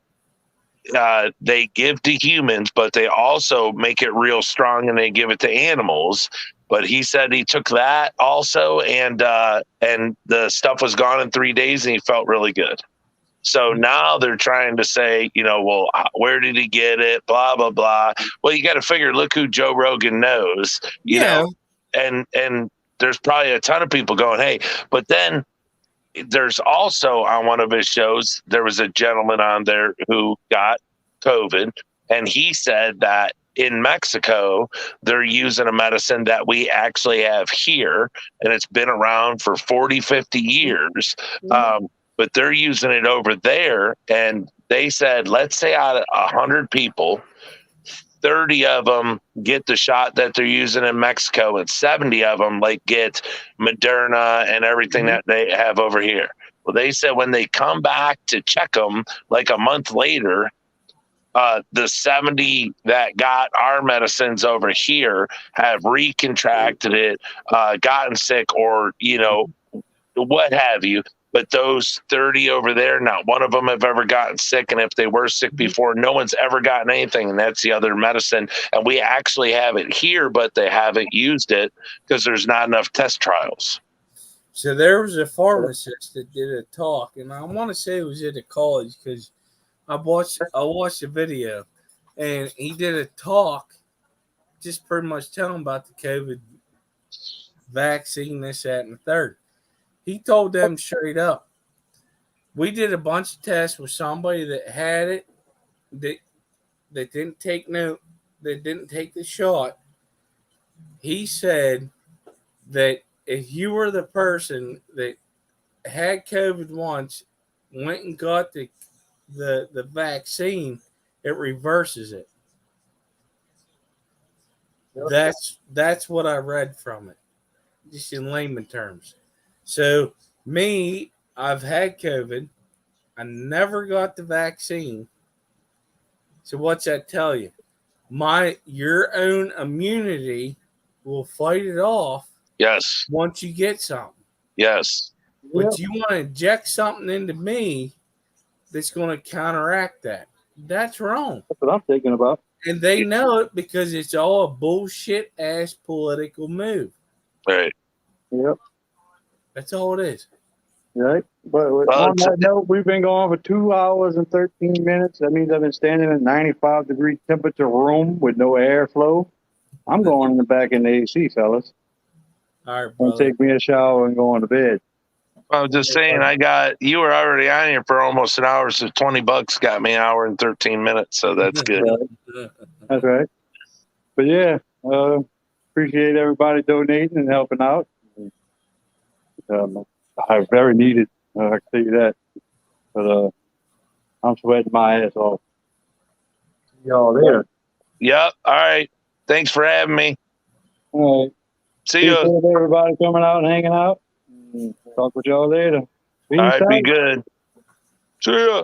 they give to humans, but they also make it real strong and they give it to animals. But he said he took that also, and the stuff was gone in 3 days, and he felt really good. So now they're trying to say, well, where did he get it? Blah, blah, blah. Well, you got to figure, look who Joe Rogan knows, you know, and there's probably a ton of people going, hey, but then there's also on one of his shows, there was a gentleman on there who got COVID, and he said that in Mexico, they're using a medicine that we actually have here, and it's been around for 40, 50 years. But they're using it over there, and they said, let's say out of 100 people, 30 of them get the shot that they're using in Mexico, and 70 of them get Moderna and everything that they have over here. Well, they said when they come back to check them a month later, the 70 that got our medicines over here have recontracted it, gotten sick, or, what have you. But those 30 over there, not one of them have ever gotten sick. And if they were sick before, no one's ever gotten anything. And that's the other medicine. And we actually have it here, but they haven't used it because there's not enough test trials. So there was a pharmacist that did a talk, and I want to say it was at a college because I watched the video, and he did a talk just pretty much telling about the COVID vaccine, this, that, and the third. He told them straight up, we did a bunch of tests with somebody that had it, that didn't take the shot. He said that if you were the person that had COVID once, went and got the vaccine, it reverses it. That's what I read from it, just in layman terms. So me, I've had COVID. I never got the vaccine. So what's that tell you? Your own immunity will fight it off. Yes. Once you get something. Yes. But you want to inject something into me that's going to counteract that. That's wrong. That's what I'm thinking about. And they know it because it's all a bullshit ass political move. Right. Yep. That's all it is. Right. But on that note, we've been going for 2 hours and 13 minutes. That means I've been standing in a 95-degree temperature room with no airflow. I'm going in the back in the AC, fellas. All right, brother. Take me a shower and go on to bed. I was just saying, you were already on here for almost an hour, so $20 got me an hour and 13 minutes, so that's good. That's right. But yeah, appreciate everybody donating and helping out. I very needed, I can tell you that. But I'm sweating my ass off. See y'all there. Yep. All right. Thanks for having me. All right. See you. Everybody coming out and hanging out. Talk with y'all later. All right. Be good. See ya.